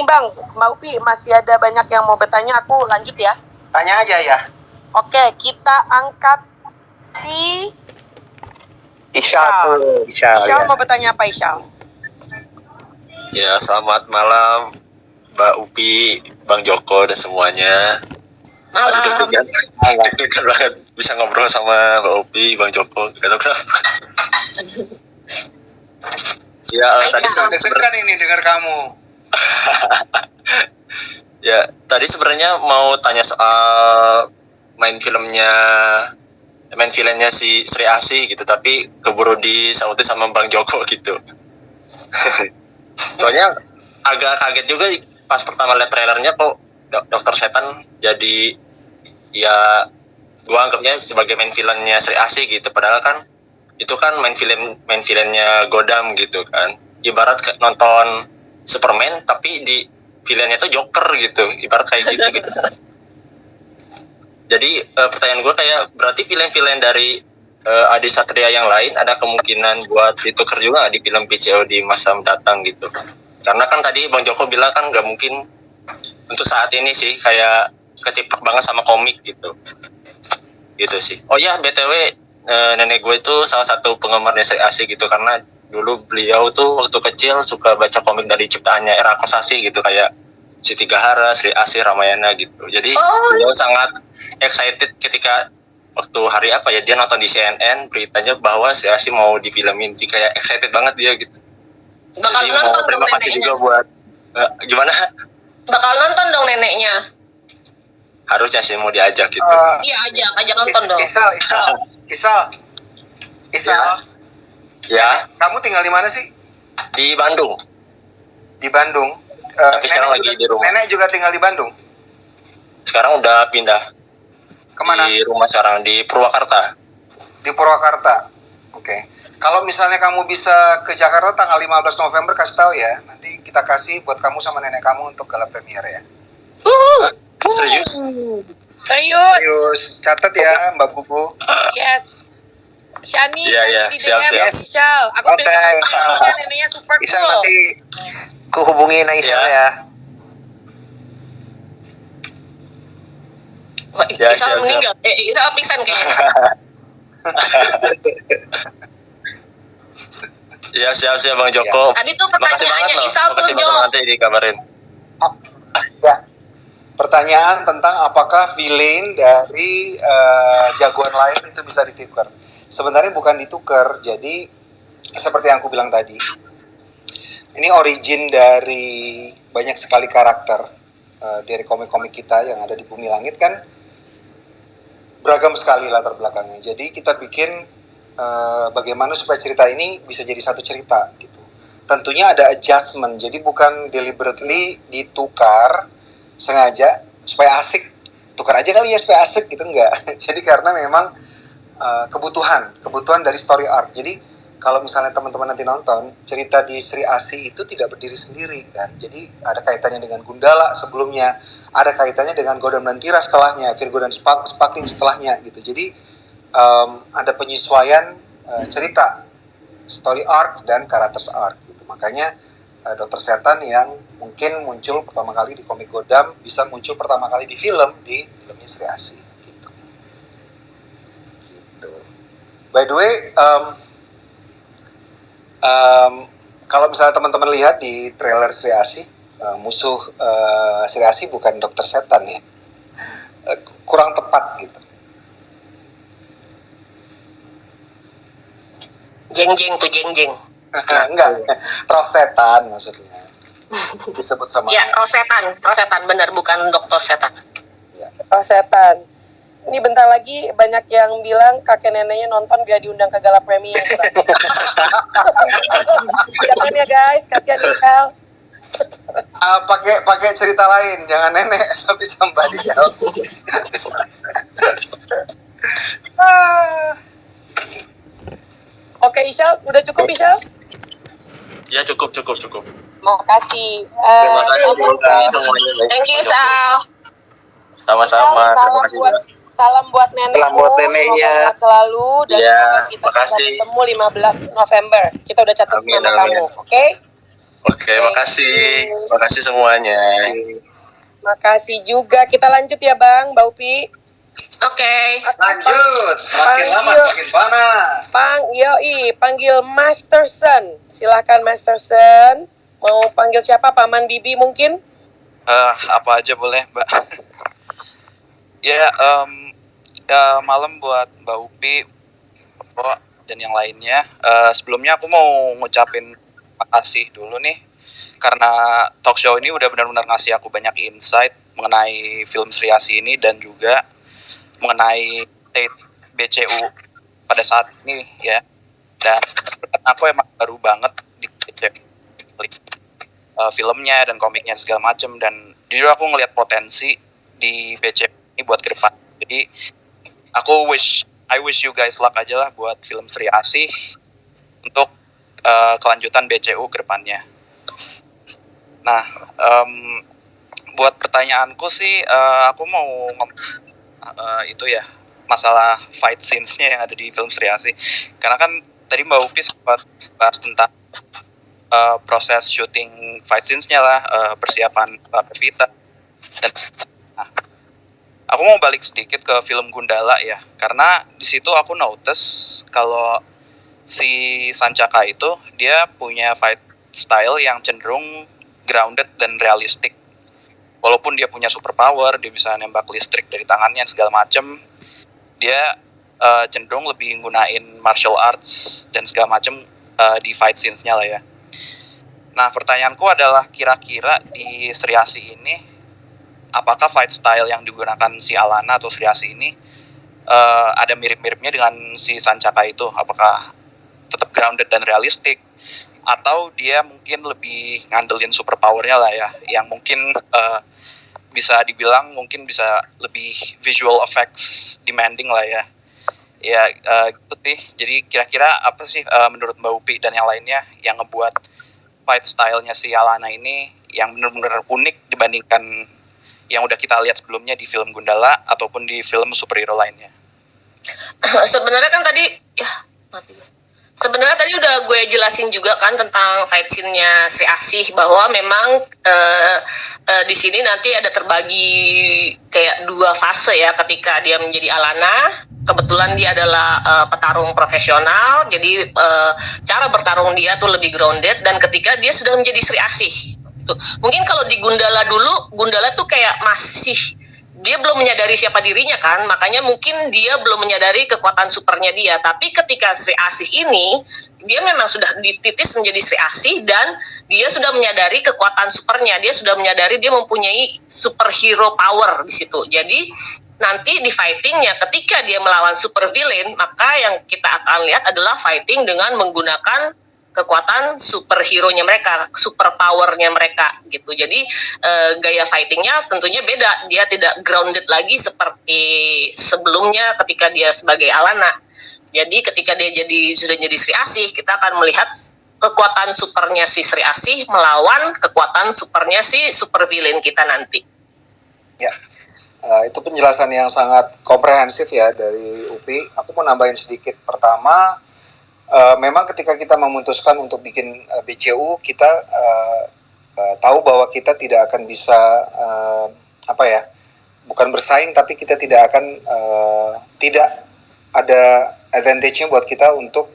Bang, Mbak Upi masih ada banyak yang mau bertanya, aku lanjut ya. Tanya aja ya. Oke, kita angkat si Isyal. Isyal mau bertanya apa Isyal? Ya, selamat malam Mbak Upi, Bang Joko dan semuanya. Malam. Deg-degan banget bisa ngobrol sama Mbak Upi, Bang Joko. Gak tau kenapa. Ya, tadi Deg-degan ini dengar kamu. Ya, tadi sebenarnya mau tanya soal main filmnya si Sri Asih gitu, tapi keburu disautin sama Bang Joko gitu. Soalnya agak kaget juga pas pertama lihat trailernya kok Dokter Setan jadi ya gua anggapnya sebagai main villainnya Sri Asih gitu, padahal kan itu kan main villainnya Godam gitu kan, ibarat nonton Superman tapi di villainnya tuh Joker gitu, ibarat kayak gitu. Jadi pertanyaan gue kayak berarti villain dari Adi Satria yang lain ada kemungkinan buat ditukar juga di film PCO di masa mendatang gitu. Karena kan tadi Bang Joko bilang kan nggak mungkin untuk saat ini sih, kayak ketipak banget sama komik gitu. Gitu sih. Oh ya, BTW nenek gue itu salah satu penggemarnya Sri Asih gitu, karena dulu beliau tuh waktu kecil suka baca komik dari ciptaannya Era Kosasih gitu, kayak Siti Gahara, Sri Asih, Ramayana gitu. Jadi beliau sangat excited ketika waktu hari apa ya, dia nonton di CNN beritanya bahwa Sri Asih mau difilmin. Jadi kayak excited banget dia gitu. Bakal jadi nonton mau terima kasih neneknya. juga buat gimana? Bakal nonton dong neneknya. Harusnya sih mau diajak gitu. Iya, ajak nonton dong. Isal. Ya, Kamu tinggal di mana sih? di Bandung. Di Bandung. Tapi sekarang lagi di rumah. Nenek juga tinggal di Bandung. Sekarang udah pindah. Kemana? Di rumah sekarang di Purwakarta. Di Purwakarta. Oke. Kalau misalnya kamu bisa ke Jakarta tanggal 15 November, kasih tahu ya. Nanti kita kasih buat kamu sama nenek kamu untuk gala premiere ya. Serius? Serius. Catat ya, Mbak Bubu. Yes. Shani, Iya, di siap. DM Isyal. Aku Oke. bilang neneknya super Bisa cool. nanti ku hubungin Aisyah ya. Wah, Ya, Isal siap. meninggal. Isal pingsan kayaknya. Ya, siap Bang Joko. Tadi tuh Makasih banget pertanyaannya loh. Isal tuh Makasih banget jawab. nanti dikabarin. Ya. Pertanyaan tentang apakah villain dari jagoan lain itu bisa ditukar. Sebenarnya bukan ditukar, jadi seperti yang aku bilang tadi, ini origin dari banyak sekali karakter dari komik-komik kita yang ada di bumi langit kan beragam sekali latar belakangnya. Jadi kita bikin bagaimana supaya cerita ini bisa jadi satu cerita gitu. Tentunya ada adjustment, jadi bukan deliberately ditukar sengaja supaya asik, tukar aja kali ya supaya asik gitu, enggak. Jadi karena memang kebutuhan dari story arc. Jadi kalau misalnya teman-teman nanti nonton, cerita di Sri Asih itu tidak berdiri sendiri kan. Jadi ada kaitannya dengan Gundala sebelumnya, ada kaitannya dengan Godam dan Tira setelahnya, Virgo dan Sparkling setelahnya gitu. Jadi ada penyesuaian cerita, story arc dan karakter arc gitu. Makanya Dokter Setan yang mungkin muncul pertama kali di komik Godam bisa muncul pertama kali di filmnya Sri Asih gitu. By the way, kalau misalnya teman-teman lihat di trailer Sri Asih, musuh Sri Asih bukan Dokter Setan ya, kurang tepat gitu. Jeng-jeng. Enggak, roh setan maksudnya. Disebut sama. Ya, roh setan bener, bukan dokter setan. Ya. Oh setan. Ini bentar lagi banyak yang bilang kakek neneknya nonton biar diundang ke gala premier. Jangan ya guys, kasihan Isyal. Pakai cerita lain, jangan nenek tapi sampai dijawab. Oke Isyal, udah cukup Isyal? Ya, cukup. Makasih. Terima kasih semuanya. Thank you, Isal. Sama-sama. Terima kasih. Salam buat nenekmu. Salam buat neneknya. Semoga sehat selalu dan Ya, semoga kita bisa makasih. ketemu 15 November. Kita udah catat Amin, nama amin. kamu, oke? Oke, makasih semuanya. Makasih juga. Kita lanjut ya Bang, Mbak Upi. Oke. Lanjut, semakin lama semakin panas. Panggil Masterson. Silakan Masterson. Mau panggil siapa? Paman Bibi mungkin? Apa aja boleh, Mbak. Ya, malam buat Mbak Upi, Bapak, dan yang lainnya. Sebelumnya aku mau ngucapin makasih dulu nih, karena talk show ini udah benar-benar ngasih aku banyak insight mengenai film Sri Asih ini dan juga mengenai state BCU pada saat ini ya. Dan aku emang baru banget di BCU, filmnya dan komiknya segala macem, dan jujur aku ngelihat potensi di BCU ini buat ke depan. Jadi I wish you guys luck aja lah buat film Sri Asih untuk kelanjutan BCU ke depannya. Nah, buat pertanyaanku sih, aku mau itu ya, masalah fight scenes-nya yang ada di film Sri Asih. Karena kan tadi Mbak Upi sempat bahas tentang proses syuting fight scenes-nya lah, persiapan Pevita. Dan aku mau balik sedikit ke film Gundala ya, karena di situ aku notice kalau si Sancaka itu dia punya fight style yang cenderung grounded dan realistik. Walaupun dia punya superpower, dia bisa nembak listrik dari tangannya segala macem, dia cenderung lebih nggunain martial arts dan segala macem di fight scenes-nya lah ya. Nah, pertanyaanku adalah kira-kira di Sri Asih ini, apakah fight style yang digunakan si Alana atau Sri Asih ini ada mirip-miripnya dengan si Sancaka itu? Apakah tetap grounded dan realistik, atau dia mungkin lebih ngandelin superpowernya lah ya, yang mungkin bisa dibilang mungkin bisa lebih visual effects demanding lah ya. Ya gitu sih. Jadi kira-kira apa sih menurut Mbak Upi dan yang lainnya yang ngebuat fight style-nya si Alana ini yang benar-benar unik dibandingkan yang udah kita lihat sebelumnya di film Gundala ataupun di film superhero lainnya? Sebenarnya kan tadi Sebenarnya tadi udah gue jelasin juga kan tentang fight scene-nya Sri Asih, bahwa memang di sini nanti ada terbagi kayak dua fase ya. Ketika dia menjadi Alana, kebetulan dia adalah petarung profesional, jadi cara bertarung dia tuh lebih grounded. Dan ketika dia sudah menjadi Sri Asih, tuh mungkin kalau di Gundala dulu, Gundala tuh kayak masih dia belum menyadari siapa dirinya kan, makanya mungkin dia belum menyadari kekuatan supernya dia. Tapi ketika Sri Asih ini, dia memang sudah dititis menjadi Sri Asih dan dia sudah menyadari kekuatan supernya. Dia sudah menyadari dia mempunyai superhero power di situ. Jadi nanti di fightingnya ketika dia melawan super villain, maka yang kita akan lihat adalah fighting dengan menggunakan kekuatan superhero-nya mereka, super power-nya mereka gitu. Jadi gaya fighting-nya tentunya beda. Dia tidak grounded lagi seperti sebelumnya ketika dia sebagai Alana. Jadi ketika dia sudah jadi Sri Asih, kita akan melihat kekuatan supernya si Sri Asih melawan kekuatan supernya si super villain kita nanti. Ya, itu penjelasan yang sangat komprehensif ya dari Upi. Aku mau nambahin sedikit. Pertama, memang ketika kita memutuskan untuk bikin BCU, kita tahu bahwa kita tidak akan bisa bukan bersaing, tapi kita tidak akan tidak ada advantage-nya buat kita untuk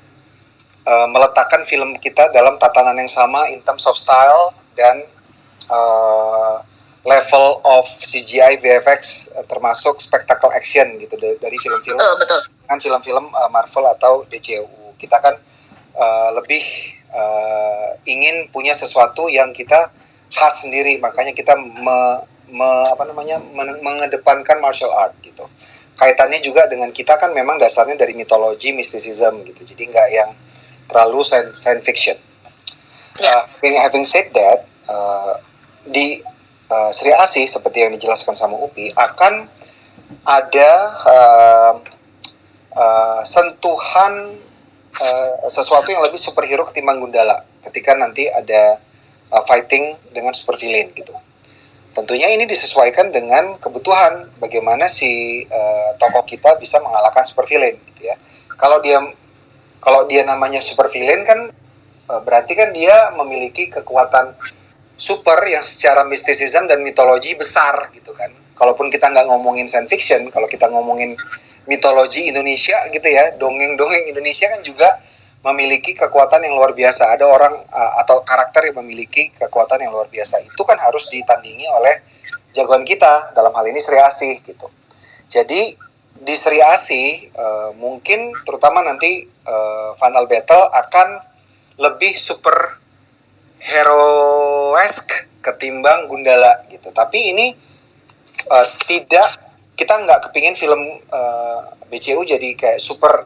meletakkan film kita dalam tatanan yang sama in terms of style dan level of CGI, VFX, termasuk spektakel action gitu dari film-film kan film-film Marvel atau DCU. Kita kan lebih ingin punya sesuatu yang kita khas sendiri, makanya kita mengedepankan martial art gitu. Kaitannya juga dengan kita kan memang dasarnya dari mitologi, mysticism gitu, jadi nggak yang terlalu science fiction. Having said that, di Sri Asih seperti yang dijelaskan sama Upi akan ada sentuhan sesuatu yang lebih superhero ketimbang Gundala ketika nanti ada fighting dengan super villain gitu. Tentunya ini disesuaikan dengan kebutuhan bagaimana si tokoh kita bisa mengalahkan super villain gitu ya. Kalau dia namanya super villain kan berarti kan dia memiliki kekuatan super yang secara mysticism dan mitologi besar gitu kan. Kalaupun kita nggak ngomongin science fiction, kalau kita ngomongin mitologi Indonesia gitu ya, dongeng-dongeng Indonesia kan juga memiliki kekuatan yang luar biasa. Ada orang atau karakter yang memiliki kekuatan yang luar biasa. Itu kan harus ditandingi oleh jagoan kita, dalam hal ini Sri Asih gitu. Jadi di Sri Asih mungkin terutama nanti final battle akan lebih super heroesk ketimbang Gundala gitu. Tapi ini tidak, kita nggak kepingin film BCU jadi kayak super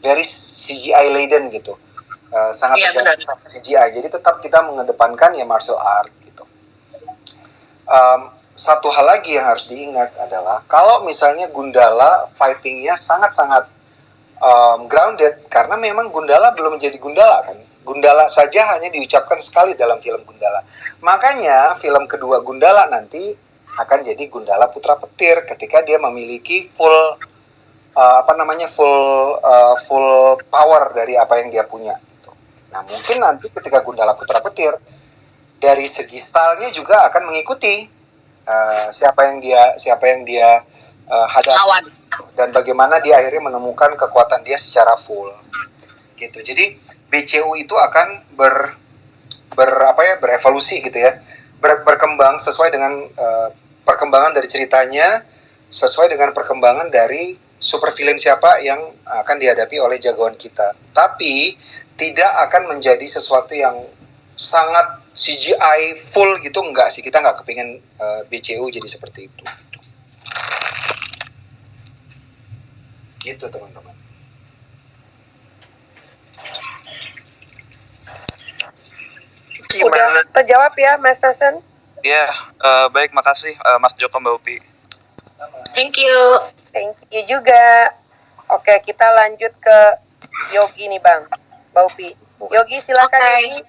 very CGI laden gitu. Sangat tergantung sama CGI. Jadi tetap kita mengedepankan ya martial art gitu. Satu hal lagi yang harus diingat adalah kalau misalnya Gundala fightingnya sangat-sangat grounded, karena memang Gundala belum menjadi Gundala kan. Gundala saja hanya diucapkan sekali dalam film Gundala. Makanya film kedua Gundala nanti akan jadi Gundala Putra Petir ketika dia memiliki full full power dari apa yang dia punya. Nah mungkin nanti ketika Gundala Putra Petir dari segi stylenya juga akan mengikuti siapa yang dia hadapi dan bagaimana dia akhirnya menemukan kekuatan dia secara full gitu. Jadi BCU itu akan berevolusi gitu ya, berkembang sesuai dengan perkembangan dari ceritanya, sesuai dengan perkembangan dari super villain siapa yang akan dihadapi oleh jagoan kita. Tapi tidak akan menjadi sesuatu yang sangat CGI full gitu, enggak sih. Kita nggak kepingin BCU jadi seperti itu. Gitu teman-teman. Udah terjawab ya, Mas Tersen? Ya, baik, makasih Mas Joko, Mbak Upi. Thank you. Thank you juga. Oke, kita lanjut ke Yogi nih Bang, Mbak Upi. Yogi silakan. Oke. Yogi.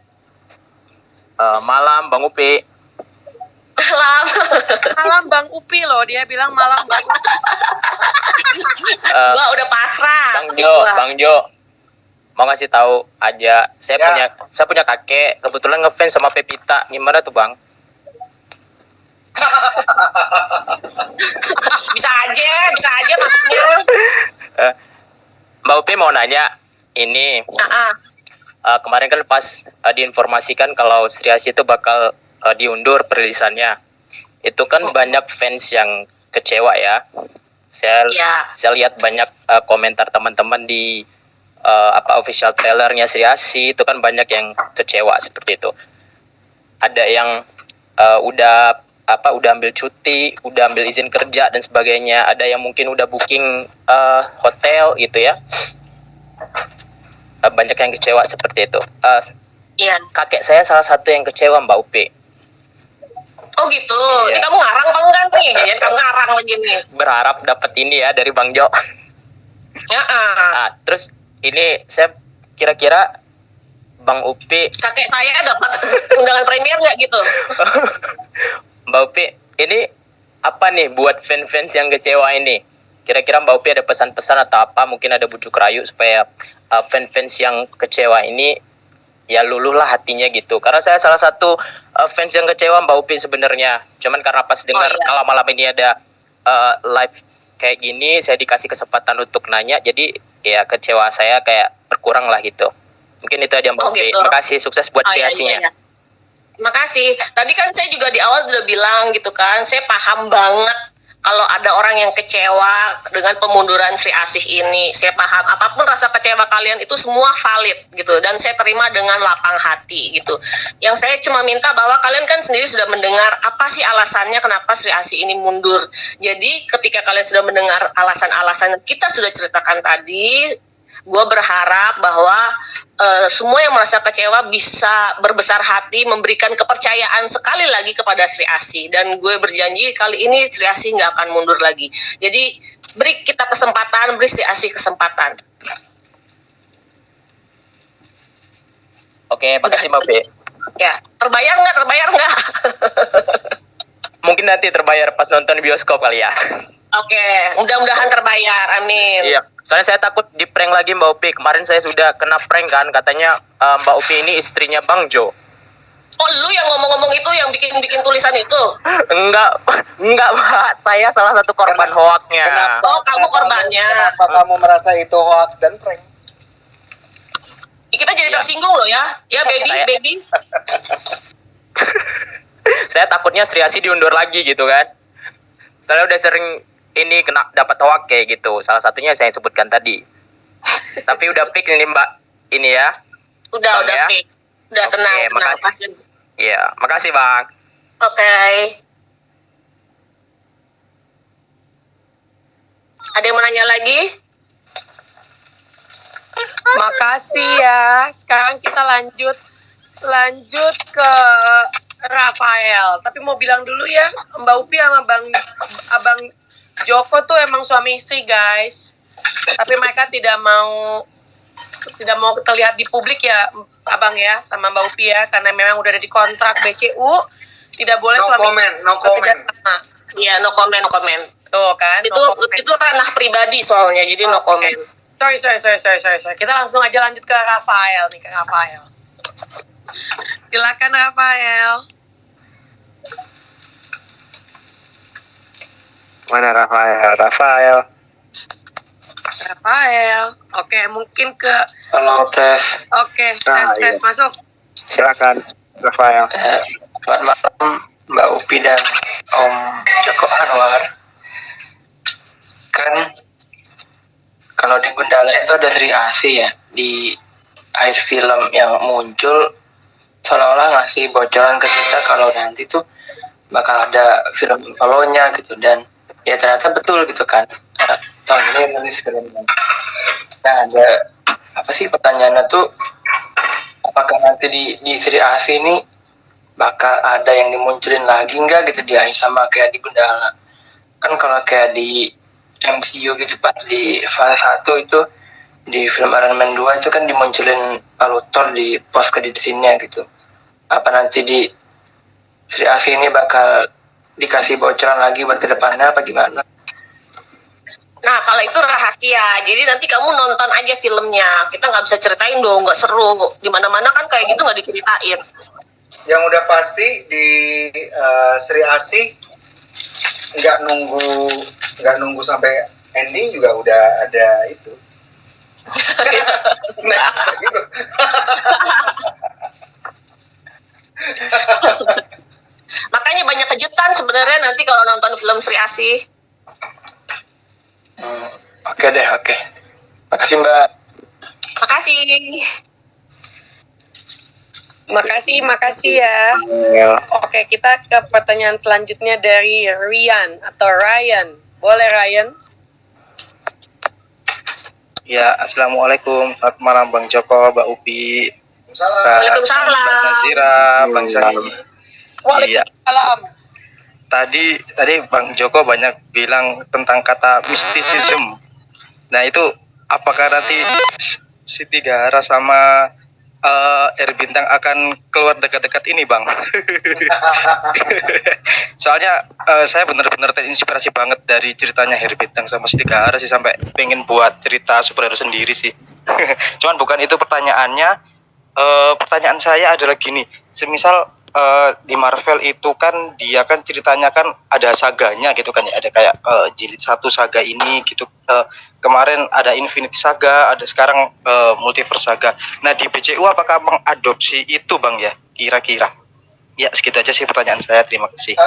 Malam Bang Upi. Malam Bang Upi loh, dia bilang malam Bang Upi. Gua udah pasrah. Bang Jo. Mau ngasih tahu aja, saya punya kakek kebetulan ngefans sama Pepita. Gimana tuh, Bang? Bisa aja maksudnya. Mbak Upi mau nanya, ini kemarin kan pas diinformasikan kalau Sri Asih itu bakal diundur perilisannya. Itu kan banyak fans yang kecewa ya. Saya lihat banyak komentar teman-teman di official trailernya Sri Asih, itu kan banyak yang kecewa seperti itu. Ada yang udah ambil cuti, udah ambil izin kerja dan sebagainya. Ada yang mungkin udah booking hotel gitu ya. Banyak yang kecewa seperti itu. Kakek saya salah satu yang kecewa, Mbak Upi. Oh gitu. Iya. Ini kamu ngarang apa enggak nih? Jadi kamu ngarang lagi nih. Berharap dapat ini ya dari Bang Jo. Terus ini saya kira-kira Bang Upi, Kakek saya dapat undangan premier nggak gitu? Mbak Upi, ini apa nih buat fans-fans yang kecewa ini? Kira-kira Mbak Upi ada pesan-pesan atau apa? Mungkin ada bujuk rayu supaya fans-fans yang kecewa ini ya luluhlah hatinya gitu. Karena saya salah satu fans yang kecewa Mbak Upi sebenarnya. Cuman karena pas dengar malam-malam ini ada live kayak gini, saya dikasih kesempatan untuk nanya. Jadi ya kecewa saya kayak berkurang lah gitu. Mungkin itu aja Mbak Upi. Gitu. Makasih, sukses buat kreasinya. Iya. Terima kasih. Tadi kan saya juga di awal udah bilang gitu kan, saya paham banget kalau ada orang yang kecewa dengan pemunduran Sri Asih ini. Saya paham, apapun rasa kecewa kalian itu semua valid gitu, dan saya terima dengan lapang hati gitu. Yang saya cuma minta bahwa kalian kan sendiri sudah mendengar apa sih alasannya kenapa Sri Asih ini mundur. Jadi ketika kalian sudah mendengar alasan-alasan yang kita sudah ceritakan tadi, gue berharap bahwa semua yang merasa kecewa bisa berbesar hati memberikan kepercayaan sekali lagi kepada Sri Asih, dan gue berjanji kali ini Sri Asih nggak akan mundur lagi. Jadi beri kita kesempatan, beri Sri Asih kesempatan. Oke, makasih Mbak Upi. Ya, terbayar nggak? Mungkin nanti terbayar pas nonton bioskop kali ya. Oke, mudah-mudahan terbayar, amin. Iya. Soalnya saya takut di prank lagi Mbak Upi. Kemarin saya sudah kena prank kan, katanya Mbak Upi ini istrinya Bang Jo. Oh, lu yang ngomong-ngomong itu, yang bikin tulisan itu? Enggak, enggak Mbak. Saya salah satu korban hoaknya. Kenapa? Oh, kamu korbannya. Kenapa kamu merasa itu hoax dan prank? Kita jadi Iya. tersinggung loh ya. Ya, baby. Saya takutnya Sri Asih diundur lagi gitu kan. Soalnya udah sering ini kena dapat hoak kayak gitu. Salah satunya saya sebutkan tadi. Tapi udah fix ini Mbak. Ini ya. Udah ya? fix. Udah Oke, tenang. makasih. Iya, makasih Bang. Oke. Ada yang mau nanya lagi? Makasih ya. Sekarang kita lanjut ke Rafael. Tapi mau bilang dulu ya, Mbak Upi sama Abang Joko tuh emang suami istri, guys. Tapi mereka tidak mau terlihat di publik ya, Abang ya, sama Mbak Upi ya, karena memang udah ada di kontrak BCU, tidak boleh No suami comment, no comment. sama. Iya, no comment. Tuh kan, Itu no comment. itu ranah pribadi soalnya, jadi no comment. Sorry. Kita langsung aja lanjut ke Rafael nih, Silakan Rafael. Mana Rafael? Oke, mungkin ke Halo, tes. tes iya. masuk. Silakan, Rafael. Selamat malam, Mbak Upi dan Om Joko Anwar. Kan kalau di Gundala itu ada Sri Asih ya, di akhir film yang muncul seolah-olah ngasih bocoran ke kita kalau nanti tuh bakal ada film solonya gitu, dan ya ternyata betul gitu kan. Tahun ini rilis filmnya. Nah, ada apa sih pertanyaannya tuh, apakah nanti di Sri Asih ini bakal ada yang dimunculin lagi nggak gitu di akhir sama kayak di Gundala? Kan kalau kayak di MCU gitu pas di fase 1 itu di film Iron Man 2 itu kan dimunculin Pak Luthor di post credit scene-nya gitu. Apa nanti di Sri Asih ini bakal dikasih bocoran lagi buat kedepannya apa gimana? Nah, kalau itu rahasia, jadi nanti kamu nonton aja filmnya. Kita nggak bisa ceritain dong, nggak seru. Di mana-mana kan kayak gitu nggak diceritain. Yang udah pasti di Sri Asih nggak nunggu sampai ending juga udah ada itu. Nah, gitu. Makanya banyak kejutan sebenarnya nanti kalau nonton film Sri Asih. Oke deh, oke. Makasih Mbak. Makasih ya. Oke, kita ke pertanyaan selanjutnya dari Ryan atau Ryan. Boleh Ryan? Ya, assalamualaikum. Selamat malam Bang Joko, Mbak Upi, Waalaikumsalam. Mbak Nazira, Bang Sani. Waalaikumsalam. Tadi Bang Joko banyak bilang tentang kata mysticism. Nah itu apakah nanti Siti Gahara sama Air Bintang akan keluar dekat-dekat ini Bang? Soalnya saya benar-benar terinspirasi banget dari ceritanya Air Bintang sama Siti Gahara sih, sampai pengen buat cerita superhero sendiri sih. Cuman bukan itu pertanyaannya. Pertanyaan saya adalah gini, semisal di Marvel itu kan dia kan ceritanya kan ada saganya gitu kan ya, ada kayak jilid 1 saga ini gitu, kemarin ada Infinity Saga, ada sekarang Multiverse Saga. Nah di BCU apakah mengadopsi itu Bang ya kira-kira? Ya segitu aja sih pertanyaan saya, terima kasih.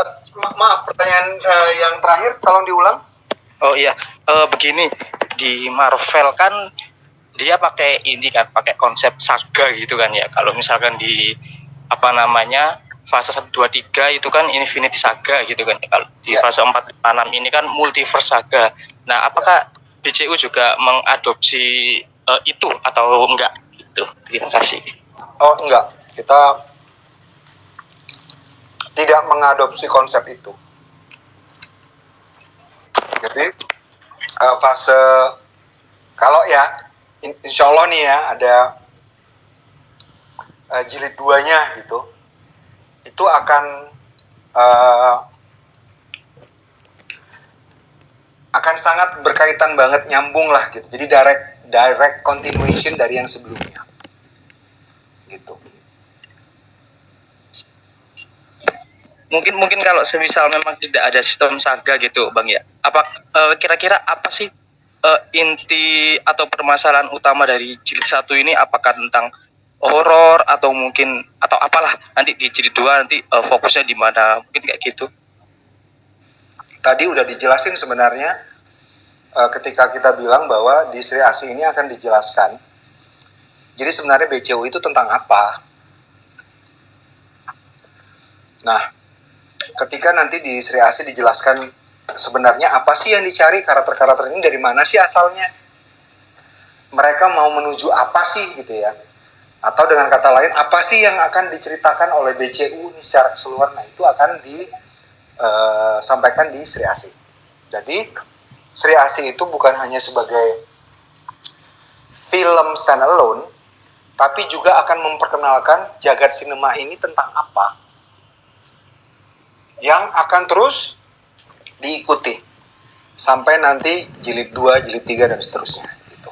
Maaf, pertanyaan yang terakhir tolong diulang. Oh iya, begini, di Marvel kan dia pakai ini kan, pakai konsep saga gitu kan ya. Kalau misalkan di apa namanya fase 1, 2, 3 itu kan Infinity Saga gitu kan. Kalau di fase 4, 5, 6 ini kan Multiverse Saga. Nah, apakah BCU juga mengadopsi itu atau enggak gitu? Terima kasih. Oh enggak, kita tidak mengadopsi konsep itu. Jadi fase kalau ya insya Allah nih ya ada jilid 2-nya gitu, itu akan sangat berkaitan banget, nyambung lah gitu. Jadi direct continuation dari yang sebelumnya. Gitu. Mungkin kalau semisal memang tidak ada sistem saga gitu Bang ya. Apa kira-kira apa sih inti atau permasalahan utama dari jilid 1 ini, apakah tentang horor atau mungkin atau apalah, nanti di jilid 2 nanti fokusnya di mana, mungkin kayak gitu. Tadi udah dijelasin sebenarnya ketika kita bilang bahwa di Sri Asih ini akan dijelaskan. Jadi sebenarnya BCU itu tentang apa? Nah, ketika nanti di Sri Asih dijelaskan sebenarnya apa sih yang dicari, karakter-karakter ini dari mana sih asalnya, mereka mau menuju apa sih gitu ya, atau dengan kata lain apa sih yang akan diceritakan oleh BCU ini secara keseluruhan. Nah, itu akan disampaikan di Sri Asih. Jadi Sri Asih itu bukan hanya sebagai film standalone, tapi juga akan memperkenalkan jagat sinema ini tentang apa, yang akan terus diikuti sampai nanti jilid 2, jilid 3 dan seterusnya gitu.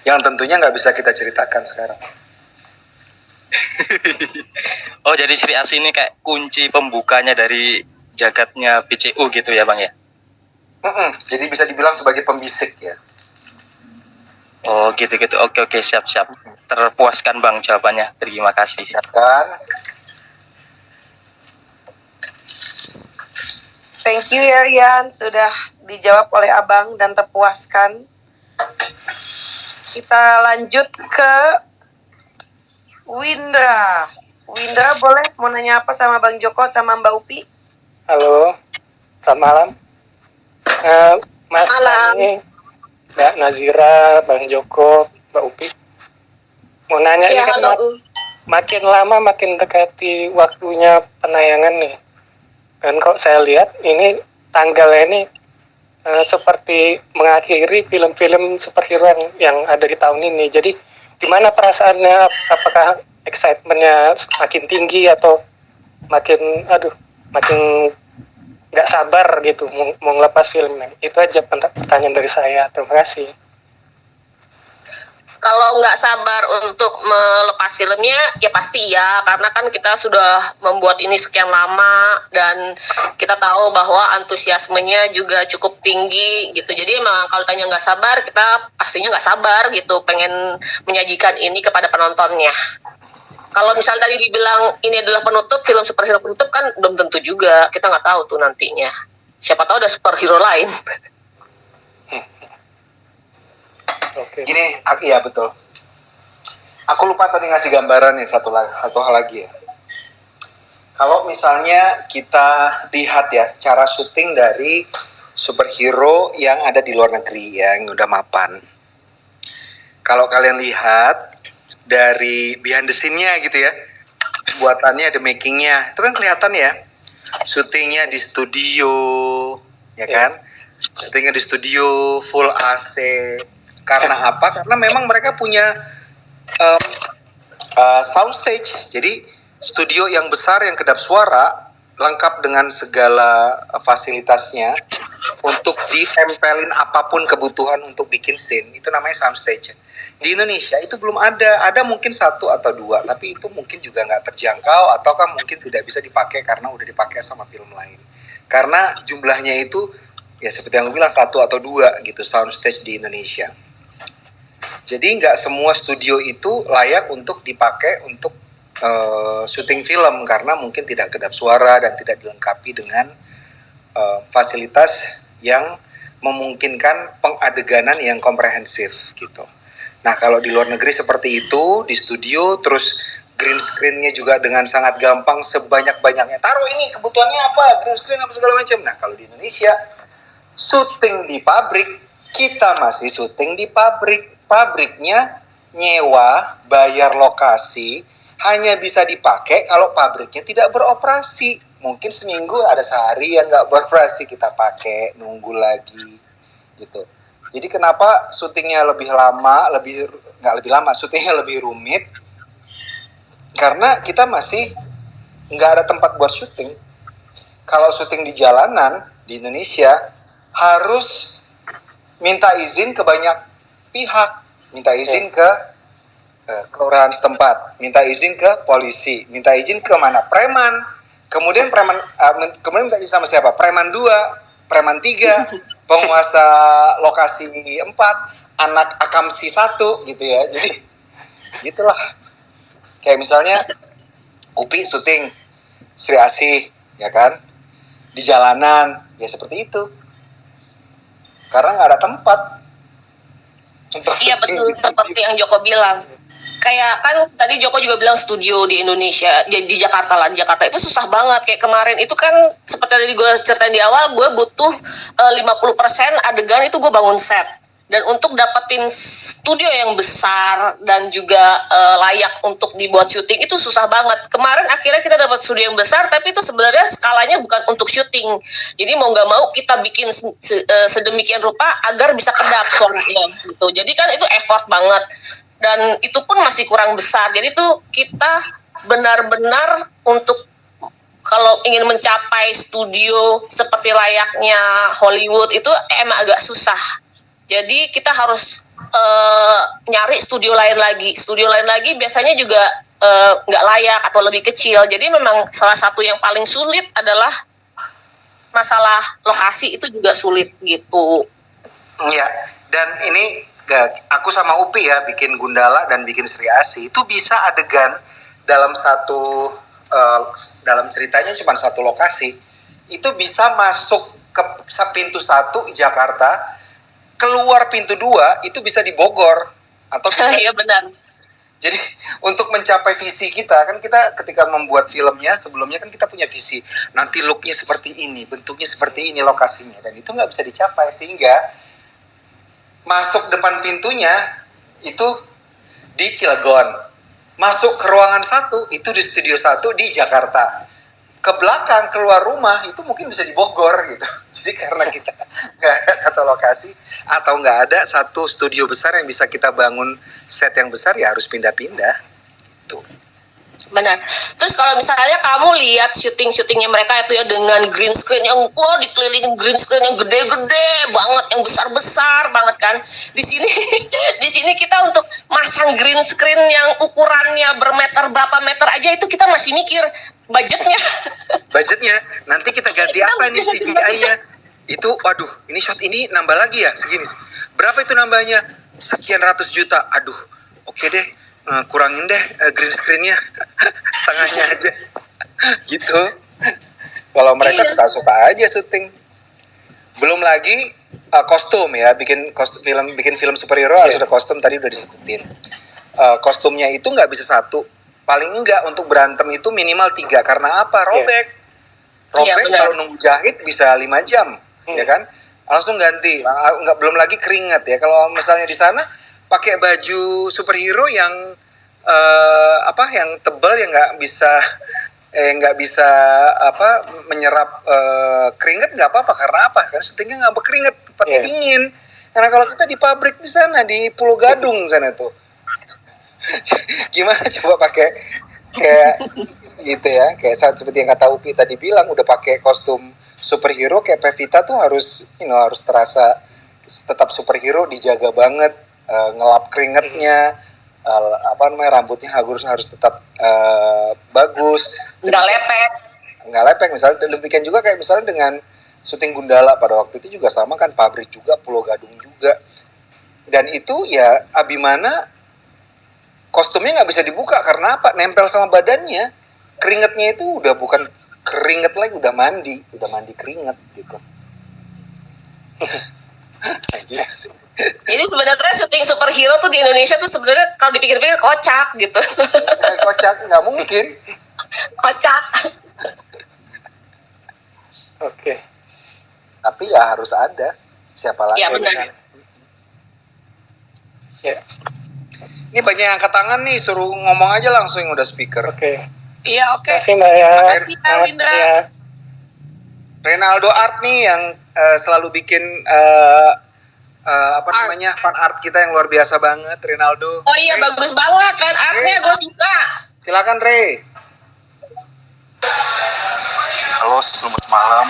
Yang tentunya nggak bisa kita ceritakan sekarang. Oh, jadi Sri Asih ini kayak kunci pembukanya dari jagatnya BCU gitu ya Bang ya. Jadi bisa dibilang sebagai pembisik ya. Oh gitu. Oke, siap. Terpuaskan Bang jawabannya. Terima kasih. Kan? Thank you ya Rian, sudah dijawab oleh Abang dan terpuaskan. Kita lanjut ke Windra. Windra boleh mau nanya apa sama Bang Joko sama Mbak Upi? Halo, selamat malam. Mas Malam. Sani, Mbak Nazira, Bang Joko, Mbak Upi. Mau nanya ini kan makin lama makin dekati waktunya penayangan nih. Dan kok saya lihat ini tanggalnya ini seperti mengakhiri film-film superhero yang ada di tahun ini. Jadi gimana perasaannya? Apakah excitementnya makin tinggi atau makin nggak sabar gitu mau ngelepas filmnya? Itu aja pertanyaan dari saya. Terima kasih. Kalau nggak sabar untuk melepas filmnya, ya pasti ya, karena kan kita sudah membuat ini sekian lama dan kita tahu bahwa antusiasmenya juga cukup tinggi gitu. Jadi emang kalau tanya nggak sabar, kita pastinya nggak sabar gitu, pengen menyajikan ini kepada penontonnya. Kalau misalnya tadi dibilang ini adalah penutup, film superhero penutup, kan belum tentu juga, kita nggak tahu tuh nantinya. Siapa tahu ada superhero lain. Oke. Gini, iya betul. Aku lupa tadi ngasih gambaran yang satu hal lagi ya. Kalau misalnya kita lihat ya cara syuting dari superhero yang ada di luar negeri ya, yang udah mapan. Kalau kalian lihat dari behind the scene-nya gitu ya, buatannya ada makingnya, itu kan kelihatan ya. Syutingnya di studio, ya kan? Syutingnya di studio full AC. Karena apa? Karena memang mereka punya sound stage. Jadi studio yang besar yang kedap suara, lengkap dengan segala fasilitasnya untuk ditempelin apapun kebutuhan untuk bikin scene. Itu namanya sound stage. Di Indonesia itu belum ada mungkin 1 atau 2, tapi itu mungkin juga nggak terjangkau ataukah mungkin tidak bisa dipakai karena udah dipakai sama film lain. Karena jumlahnya itu ya seperti yang gue bilang 1 atau 2 gitu sound stage di Indonesia. Jadi nggak semua studio itu layak untuk dipakai untuk syuting film karena mungkin tidak kedap suara dan tidak dilengkapi dengan fasilitas yang memungkinkan pengadeganan yang komprehensif gitu. Nah kalau di luar negeri seperti itu di studio, terus green screen-nya juga dengan sangat gampang sebanyak-banyaknya. Taruh ini kebutuhannya apa, green screen apa segala macam. Nah kalau di Indonesia syuting di pabrik, kita masih syuting di pabrik. Pabriknya nyewa, bayar lokasi, hanya bisa dipakai kalau pabriknya tidak beroperasi. Mungkin seminggu ada sehari yang nggak beroperasi, kita pakai, nunggu lagi gitu. Jadi kenapa syutingnya lebih lama, syutingnya lebih rumit? Karena kita masih nggak ada tempat buat syuting. kalau syuting di jalanan di Indonesia harus minta izin ke banyak pihak, minta izin ke kelurahan setempat, minta izin ke polisi, minta izin ke mana, preman, kemudian kemudian minta izin sama siapa, preman 2, preman 3, penguasa lokasi 4, anak akamsi 1 gitu ya. Jadi gitulah, kayak misalnya Upi syuting Sri Asih ya kan, di jalanan ya seperti itu, karena nggak ada tempat untuk Iya betul, seperti yang Joko bilang. Kayak kan tadi Joko juga bilang studio di Indonesia, di Jakarta lah, di Jakarta itu susah banget. Kayak kemarin itu kan seperti tadi gue ceritain di awal, gue butuh 50% adegan itu gue bangun set. Dan untuk dapetin studio yang besar dan juga layak untuk dibuat syuting itu susah banget. Kemarin akhirnya kita dapat studio yang besar, tapi itu sebenarnya skalanya bukan untuk syuting. Jadi mau nggak mau kita bikin sedemikian rupa agar bisa kedap suaranya gitu. Jadi kan itu effort banget. Dan itu pun masih kurang besar. Jadi tuh kita benar-benar untuk kalau ingin mencapai studio seperti layaknya Hollywood itu emang agak susah. Jadi kita harus nyari studio lain lagi. Studio lain lagi biasanya juga nggak layak atau lebih kecil. Jadi memang salah satu yang paling sulit adalah masalah lokasi, itu juga sulit gitu. Iya, dan ini aku sama Upi ya bikin Gundala dan bikin Sri Asih itu bisa adegan dalam dalam ceritanya cuma satu lokasi, itu bisa masuk ke pintu 1 Jakarta, keluar pintu 2 itu bisa di Bogor atau Iya benar. Jadi untuk mencapai visi kita, kan kita ketika membuat filmnya sebelumnya kan kita punya visi, nanti looknya seperti ini, bentuknya seperti ini, lokasinya, dan itu nggak bisa dicapai, sehingga masuk depan pintunya itu di Cilegon, masuk ke ruangan 1 itu di studio 1 di Jakarta, ke belakang keluar rumah itu mungkin bisa di Bogor gitu. Jadi karena kita nggak ada satu lokasi atau nggak ada satu studio besar yang bisa kita bangun set yang besar, ya harus pindah-pindah gitu. Benar. Terus kalau misalnya kamu lihat syutingnya mereka itu ya dengan green screen yang dikelilingin green screen yang gede-gede banget, yang besar-besar banget kan. Di sini kita untuk masang green screen yang ukurannya bermeter berapa meter aja itu kita masih mikir budgetnya. Budgetnya nanti kita ganti apa nih CGI-nya? Itu waduh, ini shot ini nambah lagi ya segini. Berapa itu nambahnya? Sekian ratus juta. Aduh, oke deh. Kurangin deh green screen-nya setengahnya aja gitu. Kalau mereka suka aja syuting. Belum lagi kostum ya, bikin film superhero harus ada kostum, tadi udah disebutin. Kostumnya itu nggak bisa satu, paling enggak untuk berantem itu minimal 3, karena apa? Robek kalau nunggu jahit bisa 5 jam ya kan, langsung ganti. Belum lagi keringat ya, kalau misalnya di sana pakai baju superhero yang yang tebal, yang nggak bisa menyerap keringat, nggak apa-apa. Karena apa? Karena syutingnya nggak berkeringat, tempatnya dingin. Karena kalau kita di pabrik di sana, di Pulau Gadung sana tuh, gimana coba pakai kayak gitu ya, kayak saat seperti yang kata Upi tadi bilang, udah pakai kostum superhero kayak Pevita tuh harus terasa tetap superhero, dijaga banget. Ngelap keringetnya, rambutnya harus tetap bagus, nggak lepek misalnya. Demikian juga kayak misalnya dengan syuting Gundala pada waktu itu juga sama kan, pabrik juga, Pulau Gadung juga, dan itu ya abimana kostumnya nggak bisa dibuka karena apa? Nempel sama badannya, keringetnya itu udah bukan keringet lagi, udah mandi keringet gitu. Jadi sebenarnya syuting superhero tuh di Indonesia tuh sebenarnya kalau dipikir-pikir kocak gitu. Kocak, nggak mungkin. Kocak. Oke. Tapi ya harus ada. Siapa lagi? Ya benar. Ya. Ini banyak yang angkat tangan nih, suruh ngomong aja langsung yang udah speaker. Oke. Iya, oke. Terima kasih Mbak ya. Makasih ya, Windra. Ya. Renaldo Art nih yang selalu bikin fan art kita yang luar biasa banget, Renaldo. Oh iya, bagus banget fan artnya, gue suka. Silakan Re. Halo Joko, selamat malam.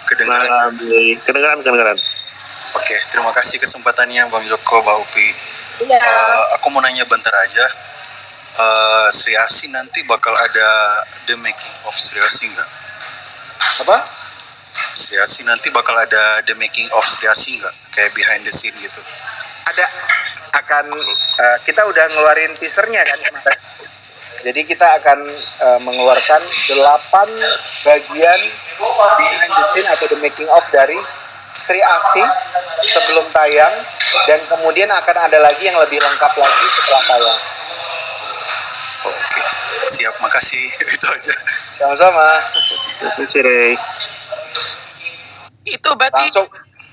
Kedengaran? Kedengaran. Oke, terima kasih kesempatannya Bang Joko, Mbak Upi. Iya. Aku mau nanya bentar aja. Sri Asih nanti bakal ada The Making of Sri Asih nggak? Apa? Sri Asih nanti bakal ada The Making of Sri Asih nggak? Kayak behind the scene gitu. Ada. Kita udah ngeluarin teasernya kan kemarin. Jadi kita akan mengeluarkan 8 bagian behind the scene atau the making of dari Sri Asih sebelum tayang, dan kemudian akan ada lagi yang lebih lengkap lagi setelah tayang. Oke, siap, makasih. Itu aja. Sama-sama. Terima Ray. Itu berarti Langsung.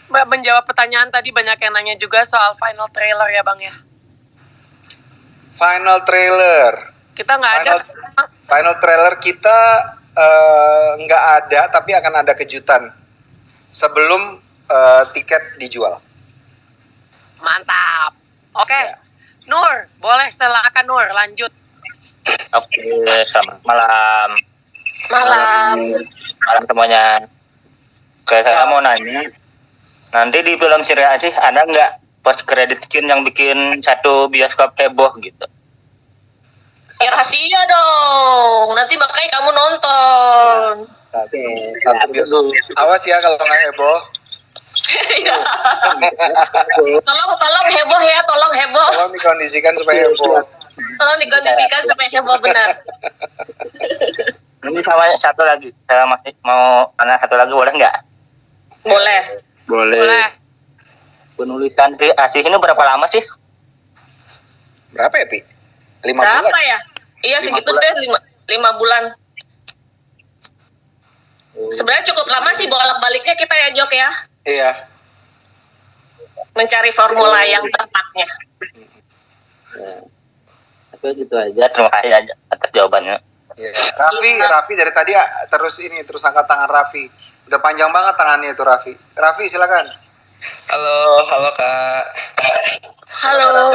menjawab pertanyaan tadi, banyak yang nanya juga soal final trailer ya Bang ya. Final trailer. Kita nggak ada. Final trailer kita nggak ada, tapi akan ada kejutan sebelum tiket dijual. Mantap. Oke. Ya. Nur, boleh silakan Nur, lanjut. Oke, selamat malam. Malam. Malam semuanya. Oke, saya mau nanya. Nanti di film Sri Asih ada nggak post credit scene yang bikin satu bioskop heboh gitu? Ya rahasia dong. Nanti makanya kamu nonton. Satu bioskop. Awas ya kalau nggak heboh. Ya. Tolong heboh ya, tolong heboh. Tolong dikondisikan supaya heboh. Tolong dikondisikan supaya heboh benar. Ini sama satu lagi. Saya masih mau tanya satu lagi, boleh nggak? Boleh. Boleh. Penulisan Sri Asih ini berapa lama sih? Berapa ya, Pi? 5 Berapa bulan? ya? Iya 5 segitu bulan. deh, 5 bulan. Sebenarnya cukup lama sih bolak-baliknya kita ya Jok ya. Iya. Mencari formula yang tepatnya. Oke, gitu aja. Terima kasih aja atas jawabannya. Iya. Raffi dari tadi terus angkat tangan Raffi. Udah panjang banget tangannya itu Raffi. Raffi silakan. Halo Kak. Halo.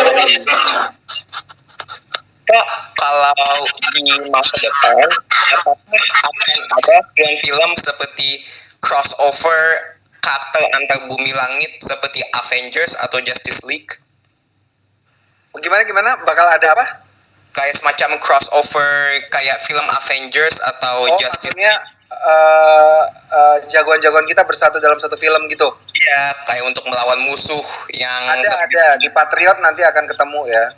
Kak, kalau di masa depan, apakah akan ada film-film seperti crossover karakter antar bumi langit seperti Avengers atau Justice League? Gimana? Bakal ada apa? Kayak semacam crossover kayak film Avengers atau Justice maksudnya League? jagoan-jagoan kita bersatu dalam satu film gitu. Iya, kayak untuk melawan musuh yang Ada di Patriot nanti akan ketemu ya.